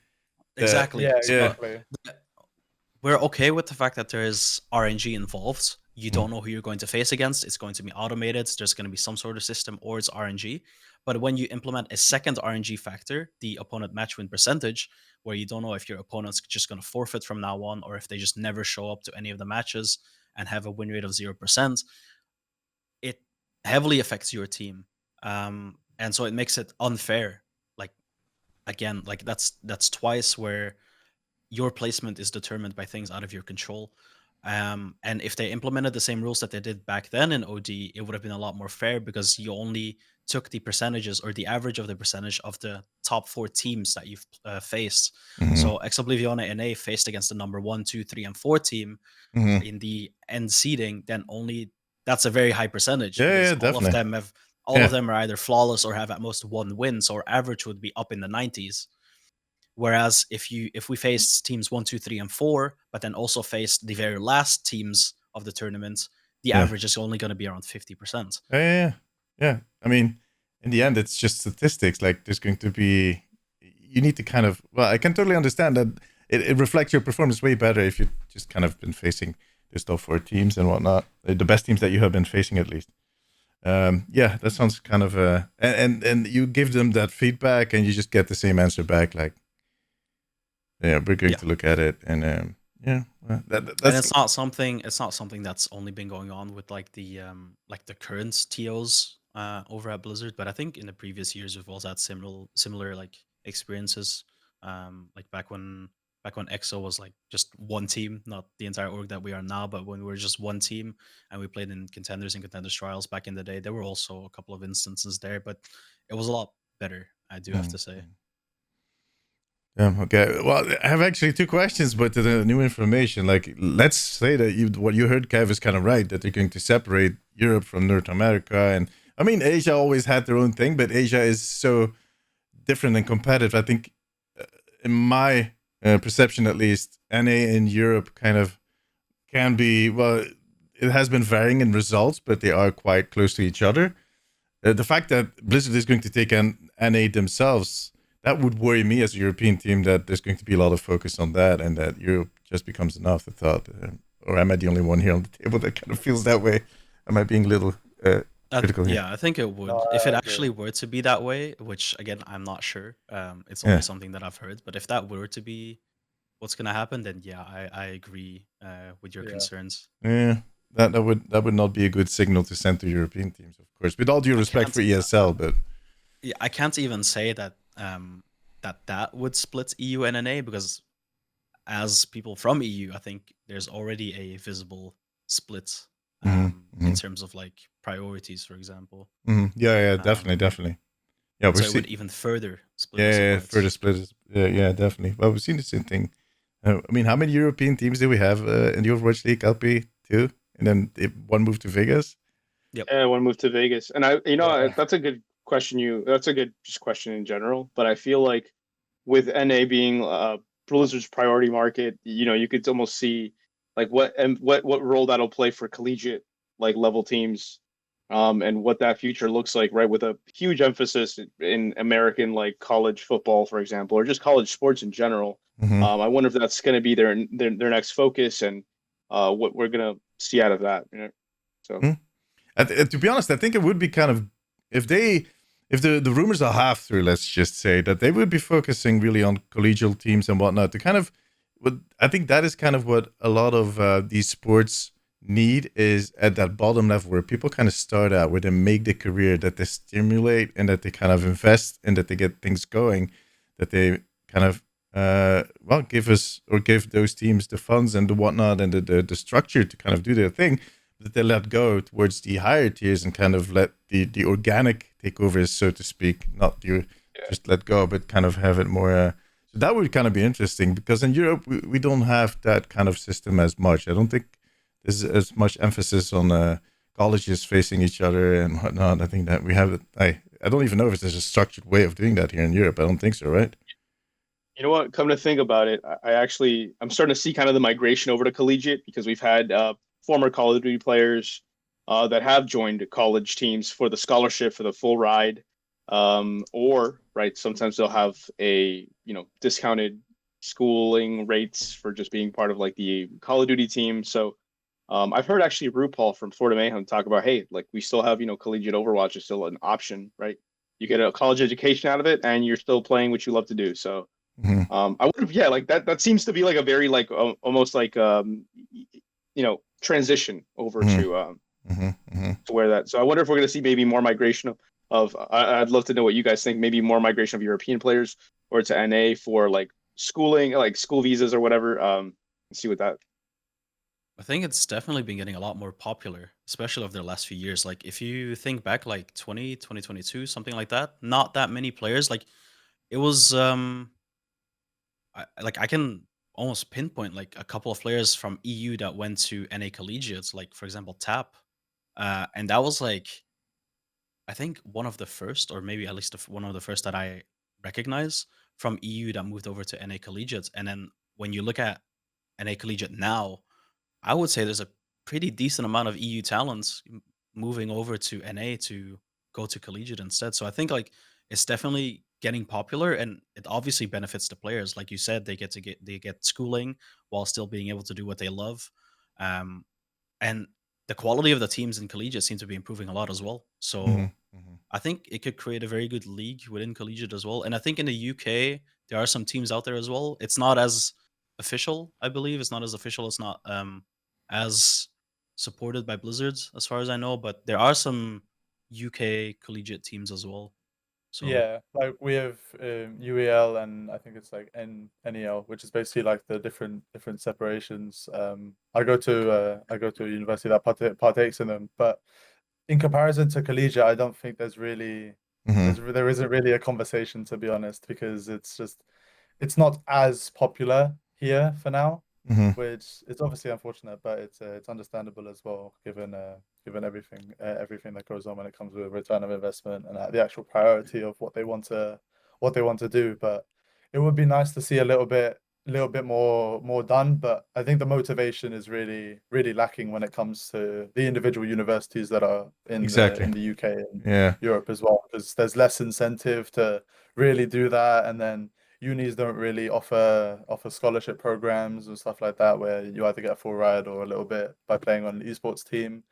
exactly. Yeah, Yeah. So exactly. we're okay with the fact that there is RNG involved. You Mm. don't know who you're going to face against. It's going to be automated. There's going to be some sort of system, or it's RNG. But when you implement a second RNG factor, the opponent match win percentage, where you don't know if your opponent's just going to forfeit from now on, or if they just never show up to any of the matches and have a win rate of 0%, it heavily affects your team. And so it makes it unfair. Like, again, like that's twice where your placement is determined by things out of your control. And if they implemented the same rules that they did back then in OD, it would have been a lot more fair, because you only took the percentages or the average of the percentage of the top 4 teams that you've faced. Mhm. So Ex-Oblivione NA faced against the number 1, 2, 3, and 4 team Mhm. in the end seeding, then only that's a very high percentage, Yeah, because yeah, definitely. all Yeah. of them are either flawless or have at most 1 win. So our average would be up in the 90s. Whereas if we faced teams 1, 2, 3, and 4, but then also faced the very last teams of the tournament, the Yeah. average is only going to be around 50%. Yeah, yeah, yeah. Yeah. I mean, in the end, it's just statistics. Like, there's going to be, you need to kind of, well, I can totally understand that it reflects your performance way better if you just kind of been facing the top 4 teams and whatnot, the best teams that you have been facing at least. Yeah, that sounds kind of, and you give them that feedback and you just get the same answer back. Like, yeah, we're going Yeah. to look at it, and yeah, well, And that's it's not something that's only been going on with like the current TOs over at Blizzard, but I think in the previous years we've also had similar like experiences. Like back when EXO was like just one team, not the entire org that we are now, but when we were just one team and we played in contenders and contenders trials back in the day, there were also a couple of instances there, but it was a lot better, I do have mm, to say. Okay. Well, I have actually two questions, but to the new information, like, let's say that what you heard, Kev, is kind of right, that they're going to separate Europe from North America. And I mean, Asia always had their own thing, but Asia is so different and competitive. I think, in my perception at least, NA in Europe kind of can be, well, it has been varying in results, but they are quite close to each other. The fact that Blizzard is going to take NA themselves, that would worry me as a European team, that there's going to be a lot of focus on that and that Europe just becomes an afterthought. Or am I the only one here on the table that kind of feels that way? Am I being a little critical here? Yeah, I think it would. No, If I it agree. actually were to be that way, which again I'm not sure. It's Yeah. only something that I've heard. But if that were to be what's gonna happen, then yeah, I agree with your Yeah. concerns. Yeah, that would not be a good signal to send to European teams, of course. With all due respect for ESL, but Yeah, I can't even say that that would split EU and NA, because as people from EU, I think there's already a visible split in terms of like priorities, for example. Yeah, definitely. Yeah, So we've it seen. would even further split Yeah, us yeah, apart. further split is. Yeah, definitely. Well, we've seen the same thing. I mean, how many European teams do we have in the Overwatch League? LP two, and then one moved to Vegas. Yeah, one move to Vegas, and Yeah. that's a good question. That's a good just question in general. But I feel like with NA being Blizzard's priority market, you could almost see like what role that'll play for collegiate like level teams, and what that future looks like, right? With a huge emphasis in American like college football, for example, or just college sports in general. I wonder if that's going to be their next focus, and what we're gonna see out of that. So. To be honest, I think it would be kind of, if the rumors are half true, let's just say that they would be focusing really on collegial teams and whatnot to kind of, I think that is kind of what a lot of these sports need, is at that bottom level where people kind of start out, where they make the career, that they stimulate and that they kind of invest and that they get things going, that they kind of give those teams the funds and the whatnot and the structure to kind of do their thing, that they let go towards the higher tiers and kind of let the organic takeovers, so to speak, not you just let go, but kind of have it more. So that would kind of be interesting, because in Europe we don't have that kind of system as much. I don't think there's as much emphasis on colleges facing each other and whatnot. I think that we have it. I don't even know if there's a structured way of doing that here in Europe. I don't think so, right? You know what? Come to think about it, I'm starting to see kind of the migration over to collegiate, because we've had former Call of Duty players that have joined college teams for the scholarship, for the full ride, or right, sometimes they'll have a discounted schooling rates for just being part of like the Call of Duty team. So I've heard actually RuPaul from Florida Mayhem talk about, hey, like we still have collegiate Overwatch is still an option, right? You get a college education out of it, and you're still playing what you love to do. So I would have, yeah, like that seems to be like a very like almost like transition over to where that. So I wonder if we're going to see maybe more migration of I'd love to know what you guys think. Maybe more migration of European players or to NA for like schooling, like school visas or whatever. See what that. I think it's definitely been getting a lot more popular, especially over the last few years. Like if you think back like 2022, something like that, not that many players. Like it was I can almost pinpoint like a couple of players from EU that went to NA collegiates, like for example Tap. And that was like I think one of the first, or maybe at least one of the first that I recognize from EU that moved over to NA collegiates. And then when you look at NA collegiate now, I would say there's a pretty decent amount of EU talents moving over to NA to go to collegiate instead. So I think like it's definitely getting popular, and it obviously benefits the players. Like you said, they get schooling while still being able to do what they love. Um, and the quality of the teams in collegiate seem to be improving a lot as well. So I think it could create a very good league within collegiate as well. And I think in the UK there are some teams out there as well. It's not as official, I believe. It's not as official. It's not as supported by Blizzards, as far as I know. But there are some UK collegiate teams as well. So Yeah, like we have UEL and I think it's like NEL, which is basically like the different separations. I go to a university that partakes in them, but in comparison to collegiate, I don't think there's really there isn't really a conversation, to be honest, because it's just it's not as popular here for now, Hmm. which is obviously unfortunate, but it's understandable as well, given everything that goes on when it comes with return of investment and the actual priority of what they want to do. But it would be nice to see a little bit more done. But I think the motivation is really lacking when it comes to the individual universities that are Exactly. in the UK and Yeah. Europe as well, because there's less incentive to really do that, and then unis don't really offer scholarship programs and stuff like that, where you either get a full ride or a little bit by playing on an esports team.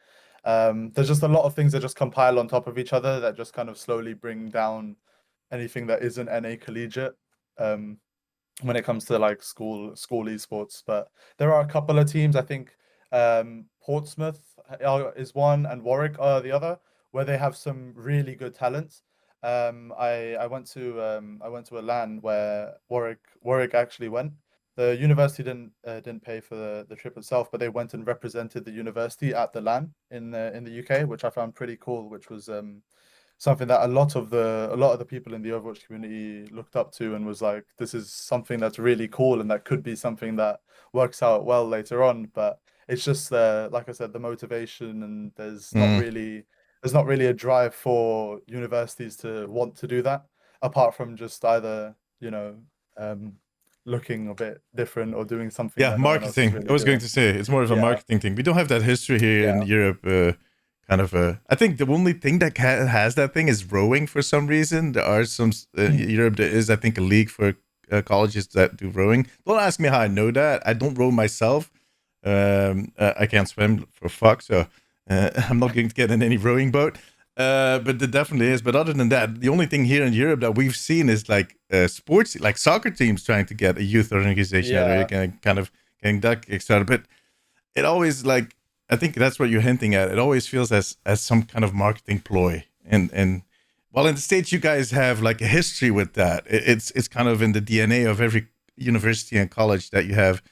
There's just a lot of things that just compile on top of each other that just kind of slowly bring down anything that isn't NA collegiate. Um, when it comes to like school esports. But there are a couple of teams. I think Portsmouth is one and Warwick are the other, where they have some really good talents. I went to a LAN where Warwick actually went. The university didn't pay for the trip itself, but they went and represented the university at the LAN in the UK, which I found pretty cool. Which was something that a lot of the people in the Overwatch community looked up to and was like, this is something that's really cool and that could be something that works out well later on. But it's just like I said, the motivation, and Mm. there's not really a drive for universities to want to do that, apart from just either, um, looking a bit different or doing something Yeah, that no one else is marketing. really I was going doing. to say it's more of a Yeah, marketing thing. We don't have that history here in yeah. Europe. Kind of. I think the only thing that has that thing is rowing for some reason. There are some Europe. There is, I think, a league for colleges that do rowing. Don't ask me how I know that. I don't row myself. I can't swim for fuck, so I'm not going to get in any rowing boat. But there definitely is. But other than that, the only thing here in Europe that we've seen is like sports, like soccer teams trying to get a youth organization out of Yeah. it, kind of getting that kickstarted. But it always like I think that's what you're hinting at. It always feels as some kind of marketing ploy. And while in the States you guys have like a history with that, it's kind of in the DNA of every university and college that you have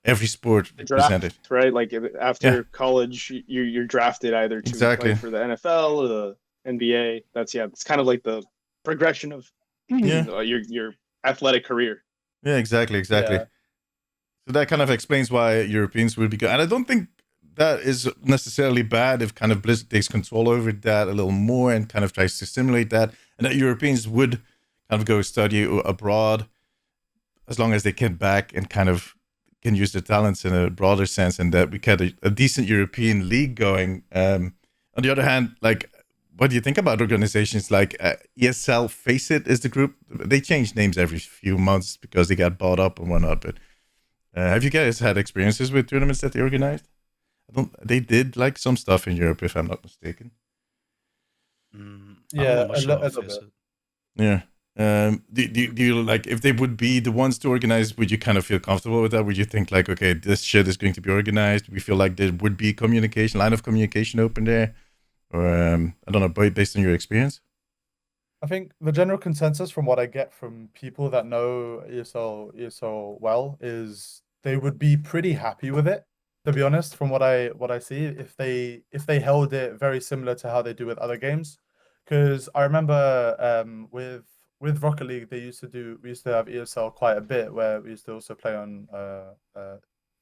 every sport The represented. draft, right? Like Yeah, after college, you're drafted either to play exactly. for the NFL or the NBA. It's kind of like the progression of Yeah, your athletic career. yeah, exactly. Yeah. So that kind of explains why Europeans would be good. And I don't think that is necessarily bad if kind of Blizzard takes control over that a little more and kind of tries to stimulate that, and that Europeans would kind of go study abroad as long as they get back and kind of can use their talents in a broader sense, and that we get a decent European league going. On the other hand, like, what do you think about organizations like ESL? Face It is the group. They change names every few months because they got bought up and whatnot. But have you guys had experiences with tournaments that they organized? I don't. They did like some stuff in Europe, if I'm not mistaken. I don't know Yeah, much a about little Face bit. It. Yeah. Do you like if they would be the ones to organize? Would you kind of feel comfortable with that? Would you think like, okay, this shit is going to be organized? We feel like there would be communication, line of communication open there, or I don't know, based on your experience. I think the general consensus from what I get from people that know ESL well is they would be pretty happy with it, to be honest, from what I see, if they held it very similar to how they do with other games. Because I remember with Rocket League we used to have ESL quite a bit, where we used to also play on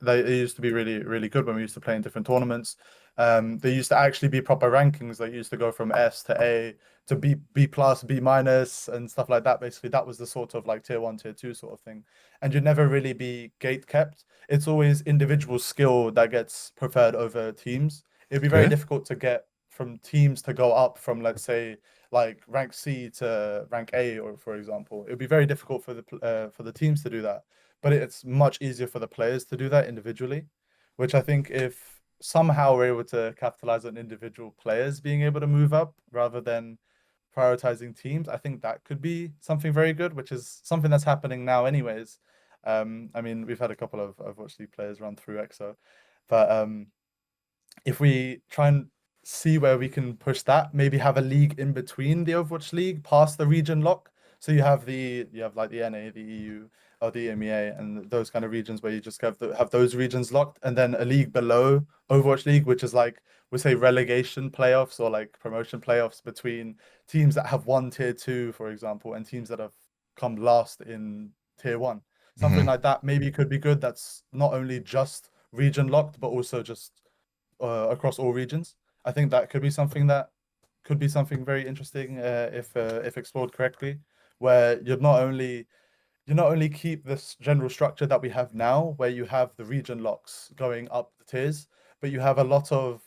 it used to be really good when we used to play in different tournaments. There used to actually be proper rankings that used to go from S to A to B plus, B minus, and stuff like that. Basically, that was the sort of like tier one, tier two sort of thing. And you'd never really be gate kept. It's always individual skill that gets preferred over teams. It'd be very Okay. difficult to get from teams to go up from, let's say, like rank C to rank A, or for example. It'd be very difficult for the teams to do that, but it's much easier for the players to do that individually, which I think if somehow we're able to capitalize on individual players being able to move up rather than prioritizing teams, I think that could be something very good, which is something that's happening now anyways. I mean, we've had a couple of Overwatch League players run through EXO, but if we try and see where we can push that, maybe have a league in between the Overwatch League past the region lock. So you have like the NA, the EU, or the EMEA, and those kind of regions where you just have those regions locked, and then a league below Overwatch League, which is like, we say, relegation playoffs or like promotion playoffs between teams that have won tier two, for example, and teams that have come last in tier 1. Something like that maybe could be good. That's not only just region locked, but also just across all regions. I think that could be something very interesting if explored correctly, where you not only keep this general structure that we have now, where you have the region locks going up the tiers, but you have a lot of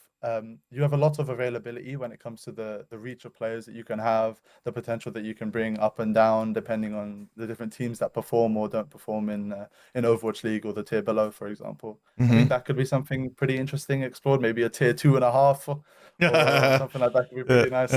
availability when it comes to the reach of players that you can have, the potential that you can bring up and down depending on the different teams that perform or don't perform in Overwatch League or the tier below, for example. I think that could be something pretty interesting explored. Maybe a tier 2.5 or something like that could be pretty nice.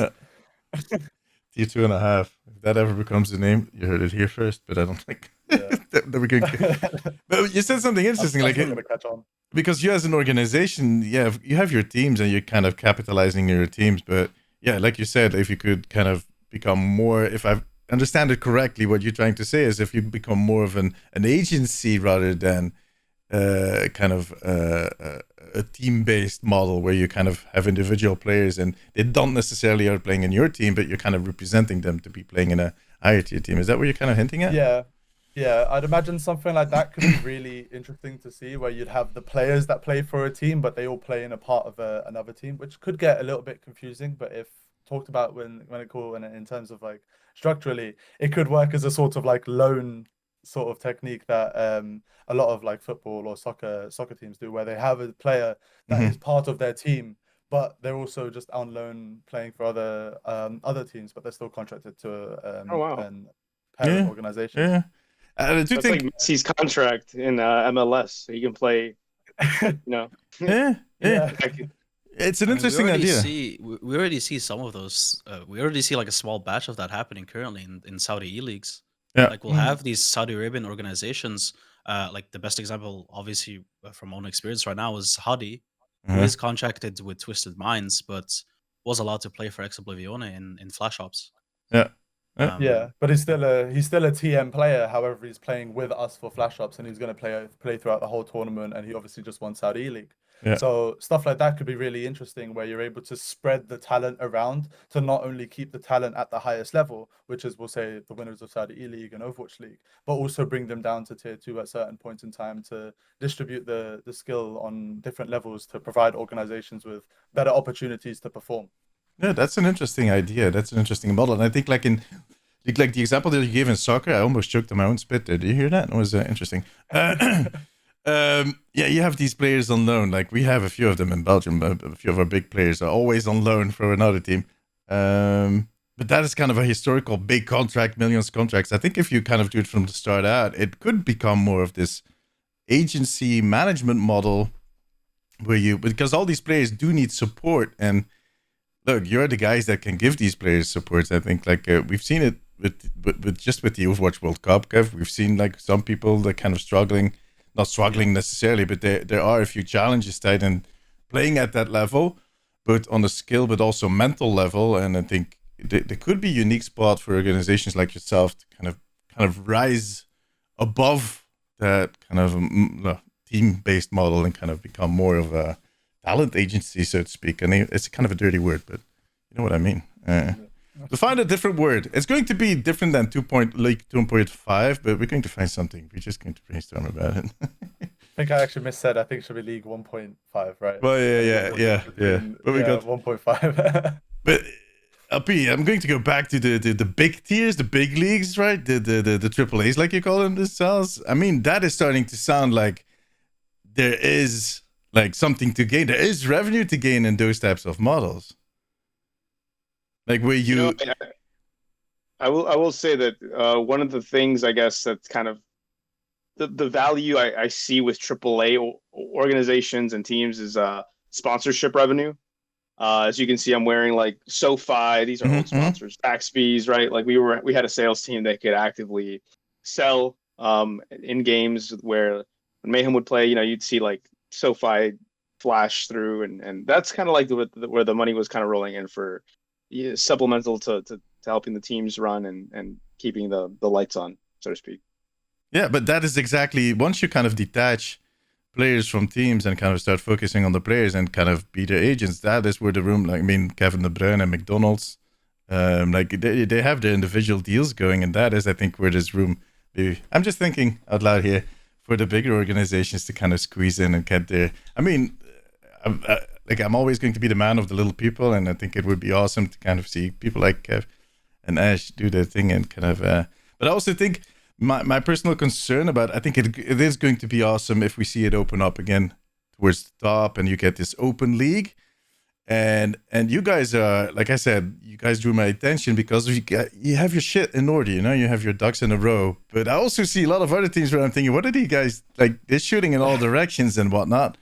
Tier 2.5. If that ever becomes the name, you heard it here first. But I don't think that we're going to. But you said something interesting, That's not gonna catch on. Because you as an organization, you have your teams and you're kind of capitalizing your teams. But yeah, like you said, if you could kind of become more, if I understand it correctly, what you're trying to say is if you become more of an agency rather than kind of a team-based model where you kind of have individual players and they don't necessarily are playing in your team, but you're kind of representing them to be playing in a higher tier team. Is that what you're kind of hinting at? Yeah, I'd imagine something like that could be really interesting to see, where you'd have the players that play for a team, but they all play in a part of another team, which could get a little bit confusing. But if talked about in terms of like structurally, it could work as a sort of like loan sort of technique that a lot of like football or soccer teams do, where they have a player that is part of their team, but they're also just on loan playing for other teams, but they're still contracted to an parent organization. Yeah. That's like Messi's contract in MLS, so he can play. Yeah. It's an interesting idea. We already see some of those. We already see like a small batch of that happening currently in Saudi E-leagues. Yeah. Like we'll have these Saudi Arabian organizations. Like the best example, obviously, from own experience right now is Hadi, who is contracted with Twisted Minds, but was allowed to play for Ex-Oblivione in Flash Ops. Yeah. But he's still a TM player. However, he's playing with us for Flash Ops, and he's going to play throughout the whole tournament. And he obviously just won Saudi League. Yeah. So stuff like that could be really interesting, where you're able to spread the talent around to not only keep the talent at the highest level, which is, we'll say, the winners of Saudi League and Overwatch League, but also bring them down to tier 2 at certain points in time to distribute the skill on different levels to provide organizations with better opportunities to perform. Yeah, that's an interesting idea. That's an interesting model. And I think like the example that you gave in soccer, I almost choked on my own spit there. Did you hear that? It was interesting. Yeah, you have these players on loan. Like we have a few of them in Belgium. A few of our big players are always on loan for another team. But that is kind of a historical big contract, millions contracts. I think if you kind of do it from the start out, it could become more of this agency management model where because all these players do need support. And look, you're the guys that can give these players support. I think like we've seen it with the Overwatch World Cup, Kev. We've seen like some people that kind of not struggling necessarily, but there are a few challenges tied in playing at that level, both on the skill but also mental level. And I think there could be a unique spot for organizations like yourself to kind of rise above that kind of team-based model and kind of become more of a talent agency, so to speak. And it's kind of a dirty word, but you know what I mean. To find a different word. It's going to be different than 2.5, but we're going to find something. We're just going to brainstorm about it. I think I actually missaid. I think it should be League 1.5, right? Well, yeah. But we got 1.5. But LP, I'm going to go back to the big tiers, the big leagues, right? The triple A's, like you call them, the cells. I mean, that is starting to sound like there is like something to gain. There is revenue to gain in those types of models. Like where I will say that one of the things, I guess, that's kind of the value I see with AAA organizations and teams is sponsorship revenue. As you can see, I'm wearing like SoFi. These are old sponsors. Zaxby's, right? Like we had a sales team that could actively sell in games where when Mayhem would play. You'd see like SoFi flash through, and that's kind of like where the money was kind of rolling in for supplemental to helping the teams run and keeping the lights on, so to speak. Yeah, but that is exactly, once you kind of detach players from teams and kind of start focusing on the players and kind of be their agents, that is where the room, like, I mean, Kevin De Bruyne and McDonald's, like they have their individual deals going, and that is, I think, where there's room maybe I'm just thinking out loud here for the bigger organizations to kind of squeeze in and get there. I mean, I'm always going to be the man of the little people, and I think it would be awesome to kind of see people like Kevh and Ashh do their thing and kind of. But I also think my personal concern about, I think it is going to be awesome if we see it open up again towards the top, and you get this open league. And you guys are, like I said, you guys drew my attention because you have your shit in order, you know, you have your ducks in a row. But I also see a lot of other teams where I'm thinking, what are these guys like? They're shooting in all directions and whatnot.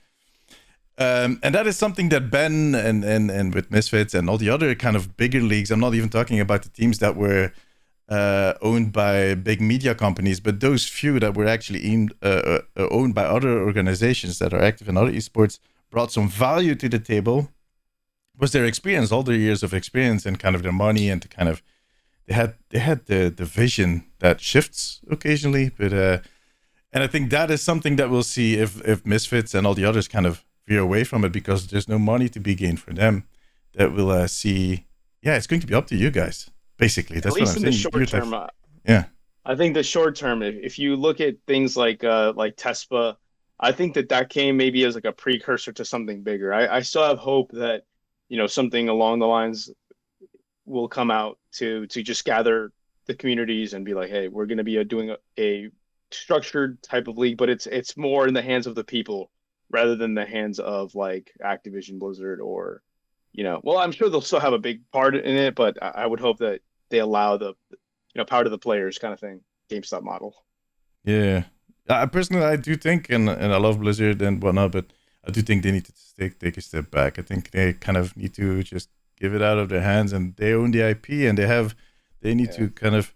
And that is something that Ben and with Misfits and all the other kind of bigger leagues, I'm not even talking about the teams that were owned by big media companies, but those few that were actually owned by other organizations that are active in other esports, brought some value to the table. Was their experience, all their years of experience, and kind of their money, and to kind of they had the vision that shifts occasionally, but and I think that is something that we'll see if Misfits and all the others kind of veer away from it because there's no money to be gained for them. That we'll see. Yeah, it's going to be up to you guys. Basically, that's at least what I'm in saying. the short term. Yeah, I think the short term, if you look at things like Tespa, I think that came maybe as like a precursor to something bigger. I still have hope that, you know, something along the lines will come out to just gather the communities and be like, hey, we're going to be doing a structured type of league, but it's more in the hands of the people rather than the hands of like Activision Blizzard or, you know, well, I'm sure they'll still have a big part in it, but I would hope that they allow the, you know, power to the players kind of thing, GameStop model. Yeah. Personally, I do think, and I love Blizzard and whatnot, but I do think they need to take a step back. I think they kind of need to just give it out of their hands, and they own the IP, and they need to kind of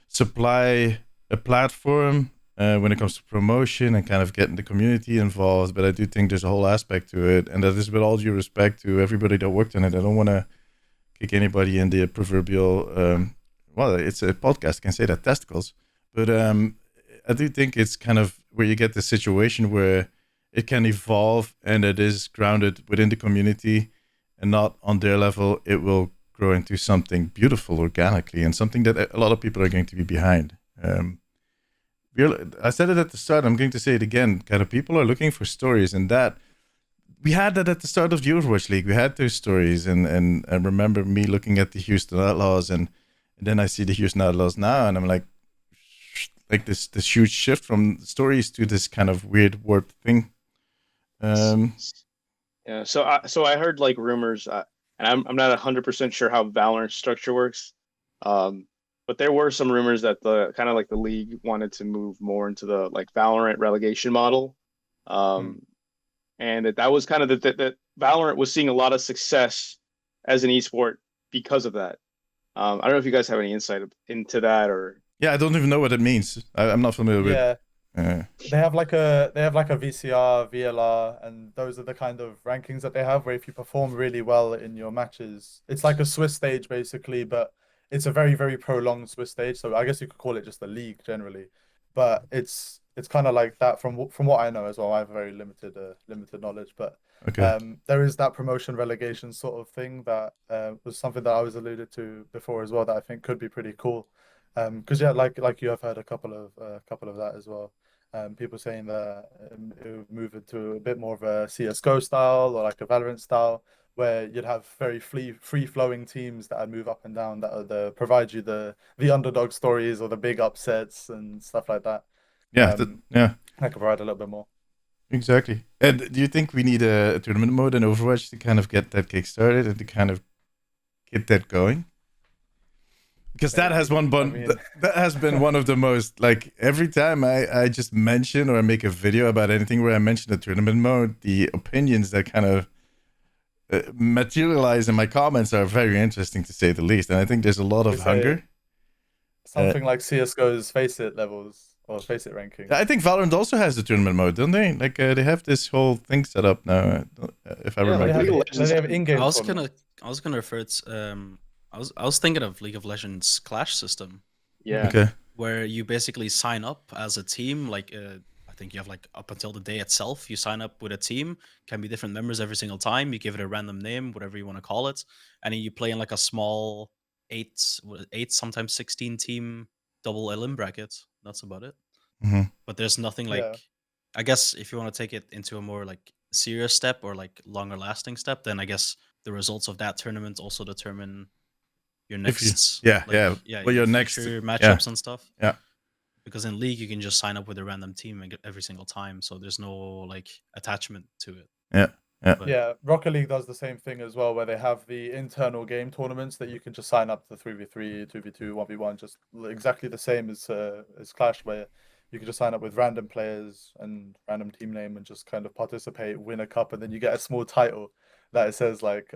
supply a platform when it comes to promotion and kind of getting the community involved. But I do think there's a whole aspect to it, and that is with all due respect to everybody that worked on it. I don't want to kick anybody in the proverbial, well, it's a podcast, I can say that, testicles. But I do think it's kind of where you get the situation where it can evolve and it is grounded within the community and not on their level. It will grow into something beautiful organically and something that a lot of people are going to be behind. I said it at the start, I'm going to say it again, kind of people are looking for stories, and that we had that at the start of the Overwatch League. We had those stories, and I remember me looking at the Houston Outlaws, and then I see the Houston Outlaws now, and I'm like this huge shift from stories to this kind of weird warped thing. Yeah, so I heard like rumors, and I'm not 100% sure how Valorant's structure works, but there were some rumors that the kind of like the league wanted to move more into the like Valorant relegation model, and that was kind of that Valorant was seeing a lot of success as an esport because of that. I don't know if you guys have any insight into that or. Yeah, I don't even know what it means. I'm not familiar with. Yeah, they have like a VCR, VLR, and those are the kind of rankings that they have. Where if you perform really well in your matches, it's like a Swiss stage basically, but it's a very, very prolonged Swiss stage. So I guess you could call it just a league generally, but it's kind of like that from what I know as well. I have very limited knowledge, but there is that promotion relegation sort of thing that was something that I was alluded to before as well that I think could be pretty cool. Because yeah, like you have heard a couple of that as well. People saying that it would move into a bit more of a CS:GO style or like a Valorant style, where you'd have very free-flowing teams that would move up and down that provide you the underdog stories or the big upsets and stuff like that. Yeah, I could provide a little bit more. Exactly. And do you think we need a tournament mode in Overwatch to kind of get that kick started and to kind of get that going? Because that has that has been one of the most, like, every time I just mention or I make a video about anything where I mention the tournament mode, the opinions that kind of materialize in my comments are very interesting, to say the least. And I think there's a lot of hunger. Something like CSGO's Face It levels or Face It ranking. I think Valorant also has the tournament mode, don't they? Like they have this whole thing set up now. If I remember, they have in-game. I was gonna refer to I was thinking of League of Legends Clash system. Yeah. Okay. Where you basically sign up as a team, like I think you have like up until the day itself, you sign up with a team, can be different members every single time. You give it a random name, whatever you want to call it, and then you play in like a small 8, sometimes 16 team double elim bracket. That's about it. Mhm. But there's nothing like. Yeah. I guess if you want to take it into a more like serious step or like longer lasting step, then I guess the results of that tournament also determine your If you, next yeah, like yeah. Well, your your next, future yeah, matchups and stuff. yeah, Because in League you can just sign up with a random team and get every single time, so there's no like attachment to it. yeah, yeah. But Yeah, Rocket League does the same thing as well, where they have the internal game tournaments that you can just sign up to 3v3, 2v2, 1v1, just exactly the same as Clash, where you can just sign up with random players and random team name and just kind of participate, win a cup, and then you get a small title that it says like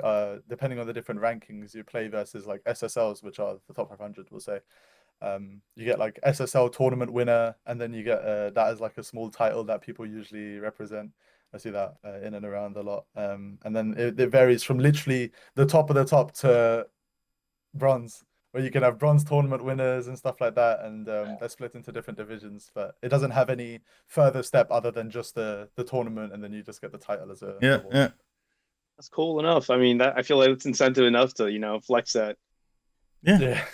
depending on the different rankings you play versus like SSLs, which are the top 500, we'll say. You get like SSL tournament winner, and then you get that as like a small title that people usually represent. I see that in and around a lot. And then it varies from literally the top of the top to bronze, where you can have bronze tournament winners and stuff like that, and they're split into different divisions. But it doesn't have any further step other than just the tournament, and then you just get the title as a Yeah, reward. yeah. That's cool enough. I mean, I feel like it's incentive enough to flex that. Yeah.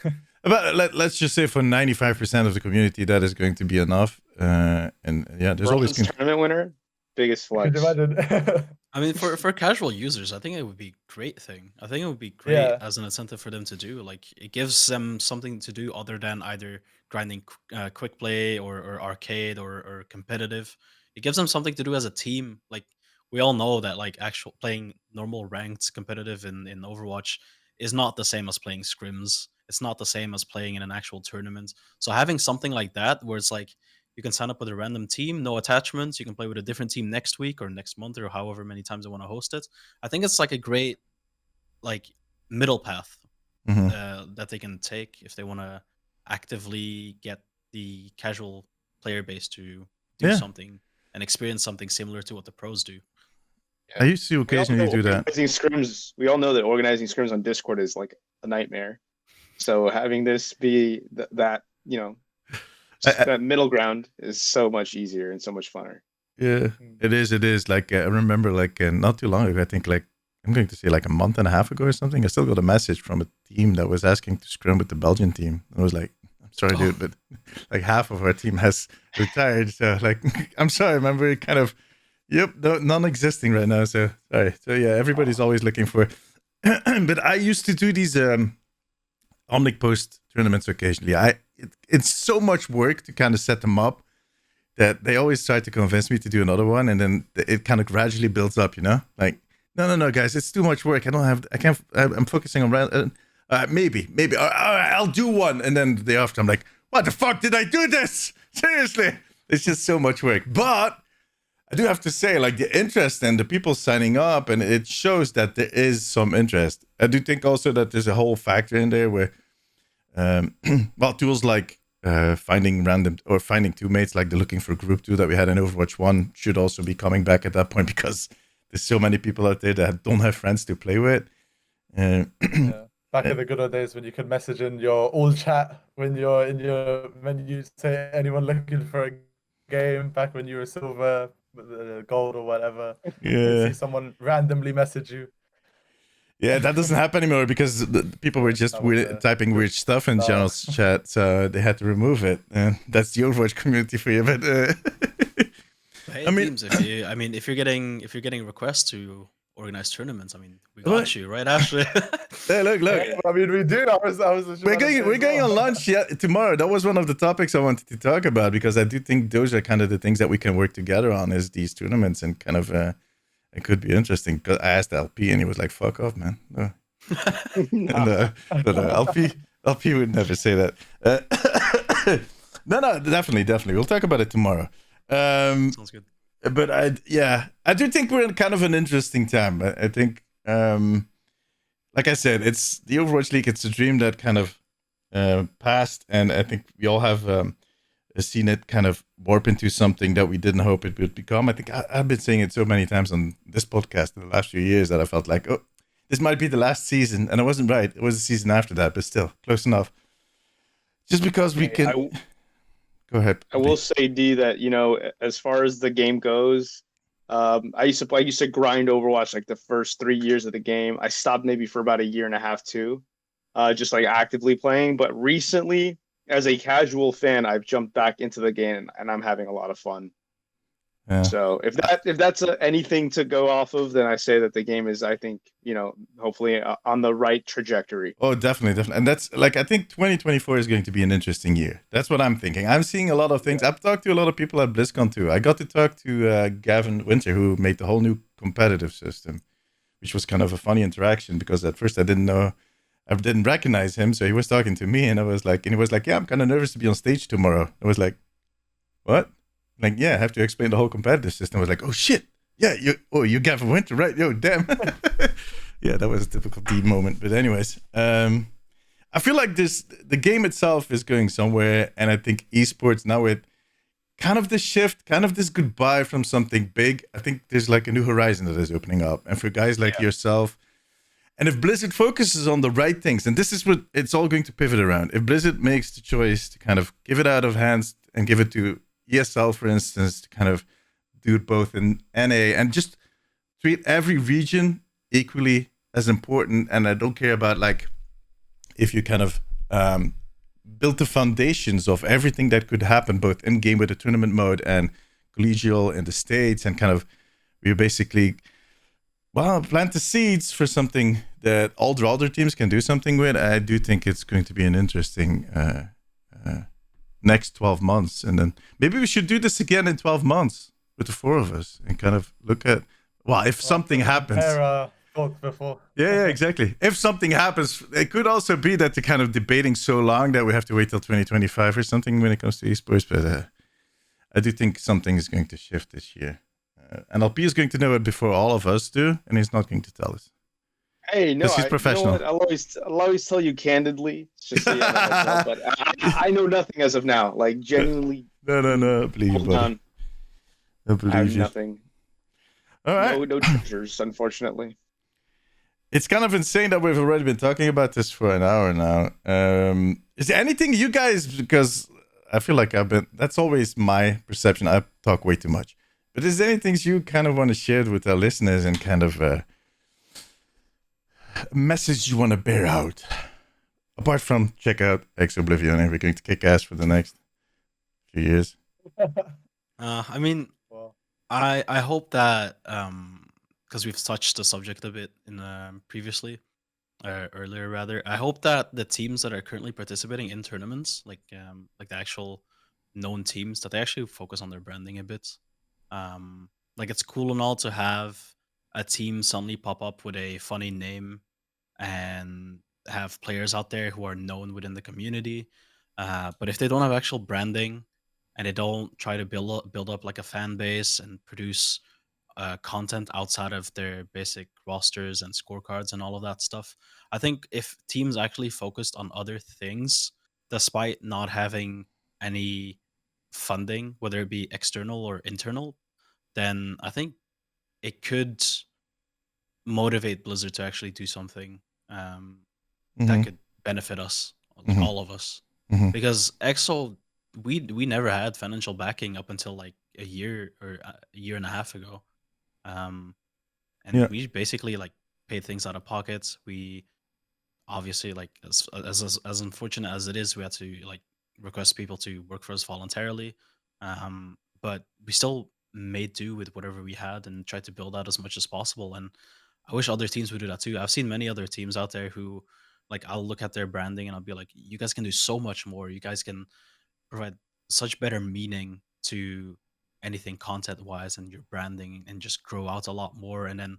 But let's just say for 95% of the community, that is going to be enough. And yeah, there's always Bronze tournament winner, biggest Could flex. you imagine? I mean, for casual users, I think it would be a great thing. I think it would be great Yeah. as an incentive for them to do. Like, it gives them something to do other than either grinding quick play or arcade or competitive. It gives them something to do as a team. Like, we all know that like actual playing normal ranked competitive in Overwatch is not the same as playing scrims. It's not the same as playing in an actual tournament. So having something like that where it's like you can sign up with a random team, no attachments. You can play with a different team next week or next month or however many times they want to host it. I think it's like a great like middle path Mhm. that they can take if they want to actively get the casual player base to do Yeah. something and experience something similar to what the pros do. I used to We all occasionally know do that. organizing scrims. We all know that organizing scrims on Discord is like a nightmare. So having this be that that middle ground is so much easier and so much funner. Yeah, it is. It is. Like I remember, like not too long ago. I think like I'm going to say like a month and a half ago or something. I still got a message from a team that was asking to scrim with the Belgian team. I was like, I'm sorry, dude, but like half of our team has retired. So like, I'm sorry. I remember it kind of, yep, non-existing right now. So sorry. So yeah, everybody's always looking for. But I used to do these Omnic Post tournaments occasionally. It's so much work to kind of set them up that they always try to convince me to do another one, and then it kind of gradually builds up, like no guys, it's too much work. I'm focusing on maybe I'll do one, and then the day after I'm like, what the fuck did I do this? Seriously, it's just so much work. But I do have to say, like, the interest and the people signing up, and it shows that there is some interest. I do think also that there's a whole factor in there where well, tools like finding random or finding teammates, like the looking for group 2 that we had in Overwatch 1, should also be coming back at that point, because there's so many people out there that don't have friends to play with. Yeah. Back in the good old days when you could message in your all chat when you say anyone looking for a game, back when you were silver, gold or whatever. You see someone randomly message you. Yeah, that doesn't happen anymore because the people were just typing weird stuff in general chat, so they had to remove it. That's the Overwatch community for you. But hey, teams, if you're getting requests to organize tournaments, we got you, right, Ashley? Hey, look. Yeah, I mean, we do. We're going on lunch tomorrow. That was one of the topics I wanted to talk about, because I do think those are kind of the things that we can work together on, is these tournaments, and kind of it could be interesting. Because I asked LP and he was like, "Fuck off, man." No. LP would never say that. No, definitely. We'll talk about it tomorrow. Sounds good. But I do think we're in kind of an interesting time. I think, like I said, it's the Overwatch League. It's a dream that kind of passed, and I think we all have seen it kind of warp into something that we didn't hope it would become. I think I've been saying it so many times on this podcast in the last few years that I felt like, oh, this might be the last season, and I wasn't right. It was the season after that, but still close enough. Just because we can. Go ahead. I will say, D, that as far as the game goes, I used to grind Overwatch like the first 3 years of the game. I stopped maybe for about a year and a half too, just like actively playing. But recently, as a casual fan, I've jumped back into the game and I'm having a lot of fun. Yeah. So if that's anything to go off of, then I say that the game is, I think, hopefully on the right trajectory. Oh, definitely. And that's like, I think 2024 is going to be an interesting year. That's what I'm thinking. I'm seeing a lot of things. I've talked to a lot of people at BlizzCon too. I got to talk to Gavin Winter, who made the whole new competitive system, which was kind of a funny interaction because at first I didn't recognize him. So he was talking to me and he was like, yeah, I'm kind of nervous to be on stage tomorrow. I was like, what? Like, yeah, I have to explain the whole competitive system. I was like, oh shit. Yeah, you Gavin Winter, right? Yo, damn. Yeah, that was a typical D moment. But anyways, I feel like the game itself is going somewhere. And I think esports now with kind of the shift, kind of this goodbye from something big. I think there's like a new horizon that is opening up. And for guys like yourself, and if Blizzard focuses on the right things, and this is what it's all going to pivot around. If Blizzard makes the choice to kind of give it out of hands and give it to ESL, for instance, to kind of do it both in NA and just treat every region equally as important. And I don't care about like if you kind of build the foundations of everything that could happen both in game with the tournament mode and collegial in the States, and kind of we basically plant the seeds for something that all the other teams can do something with. I do think it's going to be an interesting next 12 months. And then maybe we should do this again in 12 months with the four of us and kind of look at, if something happens. Before. Yeah, exactly. If something happens, it could also be that they're kind of debating so long that we have to wait till 2025 or something when it comes to esports. But I do think something is going to shift this year. And LP is going to know it before all of us do, and he's not going to tell us. Hey, no, he's professional. You know I'll always tell you candidly. It's just so you know, but I know nothing as of now. Like genuinely. No, believe you, buddy. I believe I have you. nothing. All right. No treasures, unfortunately. It's kind of insane that we've already been talking about this for an hour now. Is there anything you guys, because I feel like that's always my perception. I talk way too much. But is there anything you kind of want to share with our listeners and kind of a message you want to bear out? Apart from check out Ex-Oblivione, we're going to kick ass for the next few years. I mean, I hope that because we've touched the subject a bit in previously, earlier rather. I hope that the teams that are currently participating in tournaments, like the actual known teams, that they actually focus on their branding a bit. Like it's cool and all to have a team suddenly pop up with a funny name and have players out there who are known within the community. But if they don't have actual branding and they don't try to build up like a fan base and produce content outside of their basic rosters and scorecards and all of that stuff, I think if teams actually focused on other things, despite not having any funding, whether it be external or internal, then I think it could motivate Blizzard to actually do something that could benefit us, all of us. Because EXO, we never had financial backing up until like a year or a year and a half ago. And we basically like paid things out of pockets. We obviously, like as unfortunate as it is, we had to like request people to work for us voluntarily. But we still made do with whatever we had and tried to build out as much as possible. And I wish other teams would do that too. I've seen many other teams out there who, like, I'll look at their branding and I'll be like, you guys can do so much more. You guys can provide such better meaning to anything content wise and your branding and just grow out a lot more. And then,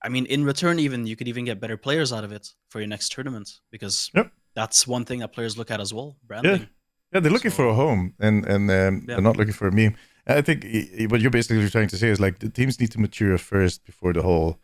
I mean, in return, even you could even get better players out of it for your next tournament, because that's one thing that players look at as well, branding. Yeah, they're looking for a home and they're not looking for a meme. I think what you're basically trying to say is like the teams need to mature first before the whole,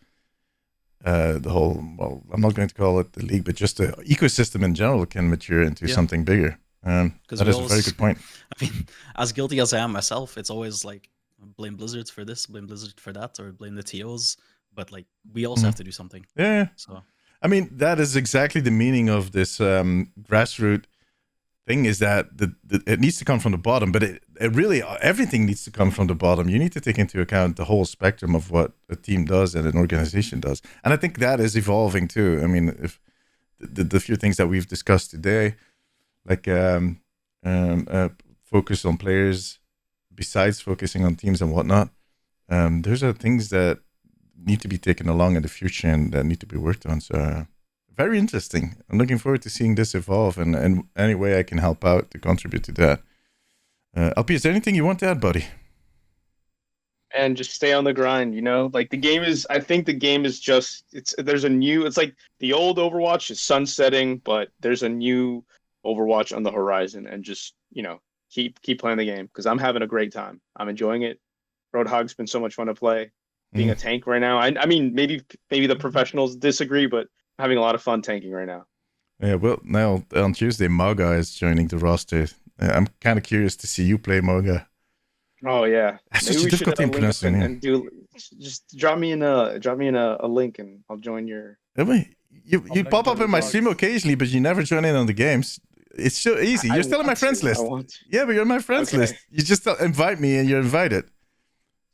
well, I'm not going to call it the league, but just the ecosystem in general can mature into something bigger. That is a very good point. I mean, as guilty as I am myself, it's always like blame Blizzard for this, blame Blizzard for that, or blame the TOs. But like we also have to do something. Yeah. So I mean, that is exactly the meaning of this grassroots thing, is that it needs to come from the bottom, but it really, everything needs to come from the bottom. You need to take into account the whole spectrum of what a team does and an organization does. And I think that is evolving too. I mean, if the few things that we've discussed today, like focus on players besides focusing on teams and whatnot. Those are things that need to be taken along in the future and that need to be worked on. So very interesting. I'm looking forward to seeing this evolve and any way I can help out to contribute to that. LP, is there anything you want to add, buddy? And just stay on the grind, like I think the game is it's like the old Overwatch is sunsetting, but there's a new Overwatch on the horizon, and just, keep playing the game, because I'm having a great time. I'm enjoying it. Roadhog's been so much fun to play. Being a tank right now. I mean, maybe the professionals disagree, but I'm having a lot of fun tanking right now. Yeah, well, now on Tuesday, Moga is joining the roster. I'm kind of curious to see you play Moga. Oh yeah, that's such a difficult team pronouncing. And just drop me in a link, and I'll join your. You pop up in my stream occasionally, but you never join in on the games. It's so easy. You're still on my friends list. Yeah, but you're on my friends list. You just invite me, and you're invited.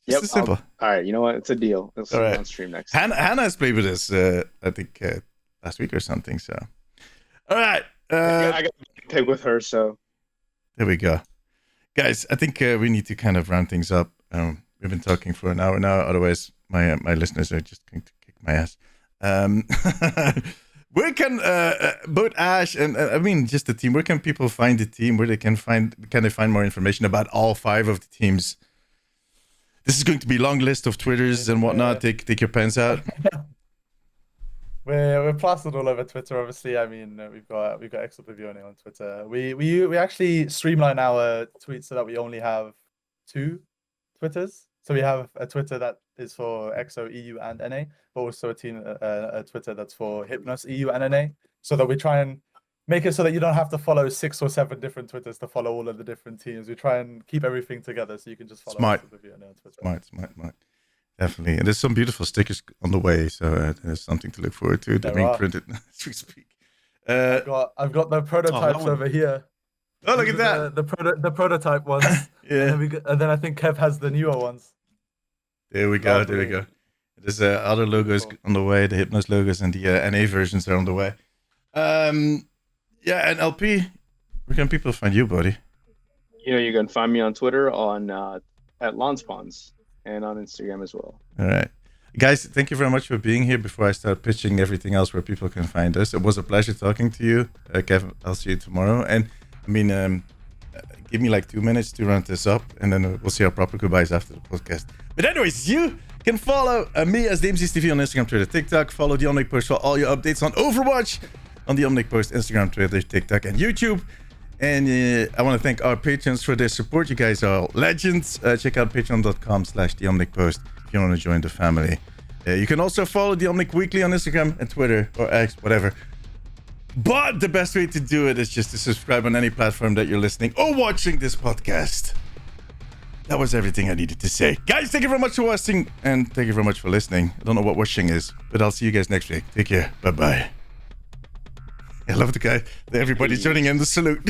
Yep. It's simple. All right, you know what? It's a deal. Let's see on stream next time. Hannah has played with us, I think, last week or something. So, all right. I got to play with her, so. There we go. Guys, I think we need to kind of round things up. We've been talking for an hour now. Otherwise, my listeners are just going to kick my ass. Where can both Ash and I mean just the team? Where can people find the team? Where they can they find more information about all 5 of the teams? This is going to be a long list of Twitters and whatnot. Take your pens out. We're plastered all over Twitter. Obviously, I mean we've got Ex-Oblivione on Twitter. We actually streamline our tweets so that we only have 2 Twitters. So we have a Twitter that is for EXO, EU, and NA, but also a Twitter that's for Hypnos, EU, and NA. So that we try and make it so that you don't have to follow 6 or 7 different Twitters to follow all of the different teams. We try and keep everything together so you can just follow Ex-Oblivione on Twitter. Smart. Definitely. And there's some beautiful stickers on the way, so there's something to look forward to. They're being printed as we speak. I've got the prototypes over here. Oh, look at that! The prototype ones. Yeah. And then I think Kev has the newer ones. There we go. There's other logos on the way. The Hypnos logos and the NA versions are on the way. Yeah, and LP, where can people find you, buddy? You can find me on Twitter at Lawnspawns and on Instagram as well. All right. Guys, thank you very much for being here. Before I start pitching everything else where people can find us, it was a pleasure talking to you. Kevin, I'll see you tomorrow. And I mean, give me like 2 minutes to round this up, and then we'll see our proper goodbyes after the podcast. But anyways, you can follow me as DMZTV on Instagram, Twitter, TikTok. Follow the Omnic Post for all your updates on Overwatch on the Omnic Post, Instagram, Twitter, TikTok, and YouTube. And I want to thank our patrons for their support. You guys are all legends. Check out patreon.com/theomnicpost if you want to join the family. You can also follow the Omnic Weekly on Instagram and Twitter or X, whatever. But the best way to do it is just to subscribe on any platform that you're listening or watching this podcast. That was everything I needed to say. Guys, thank you very much for watching, and thank you very much for listening. I don't know what watching is, but I'll see you guys next week. Take care. Bye-bye. I love the guy. Everybody's joining in the salute.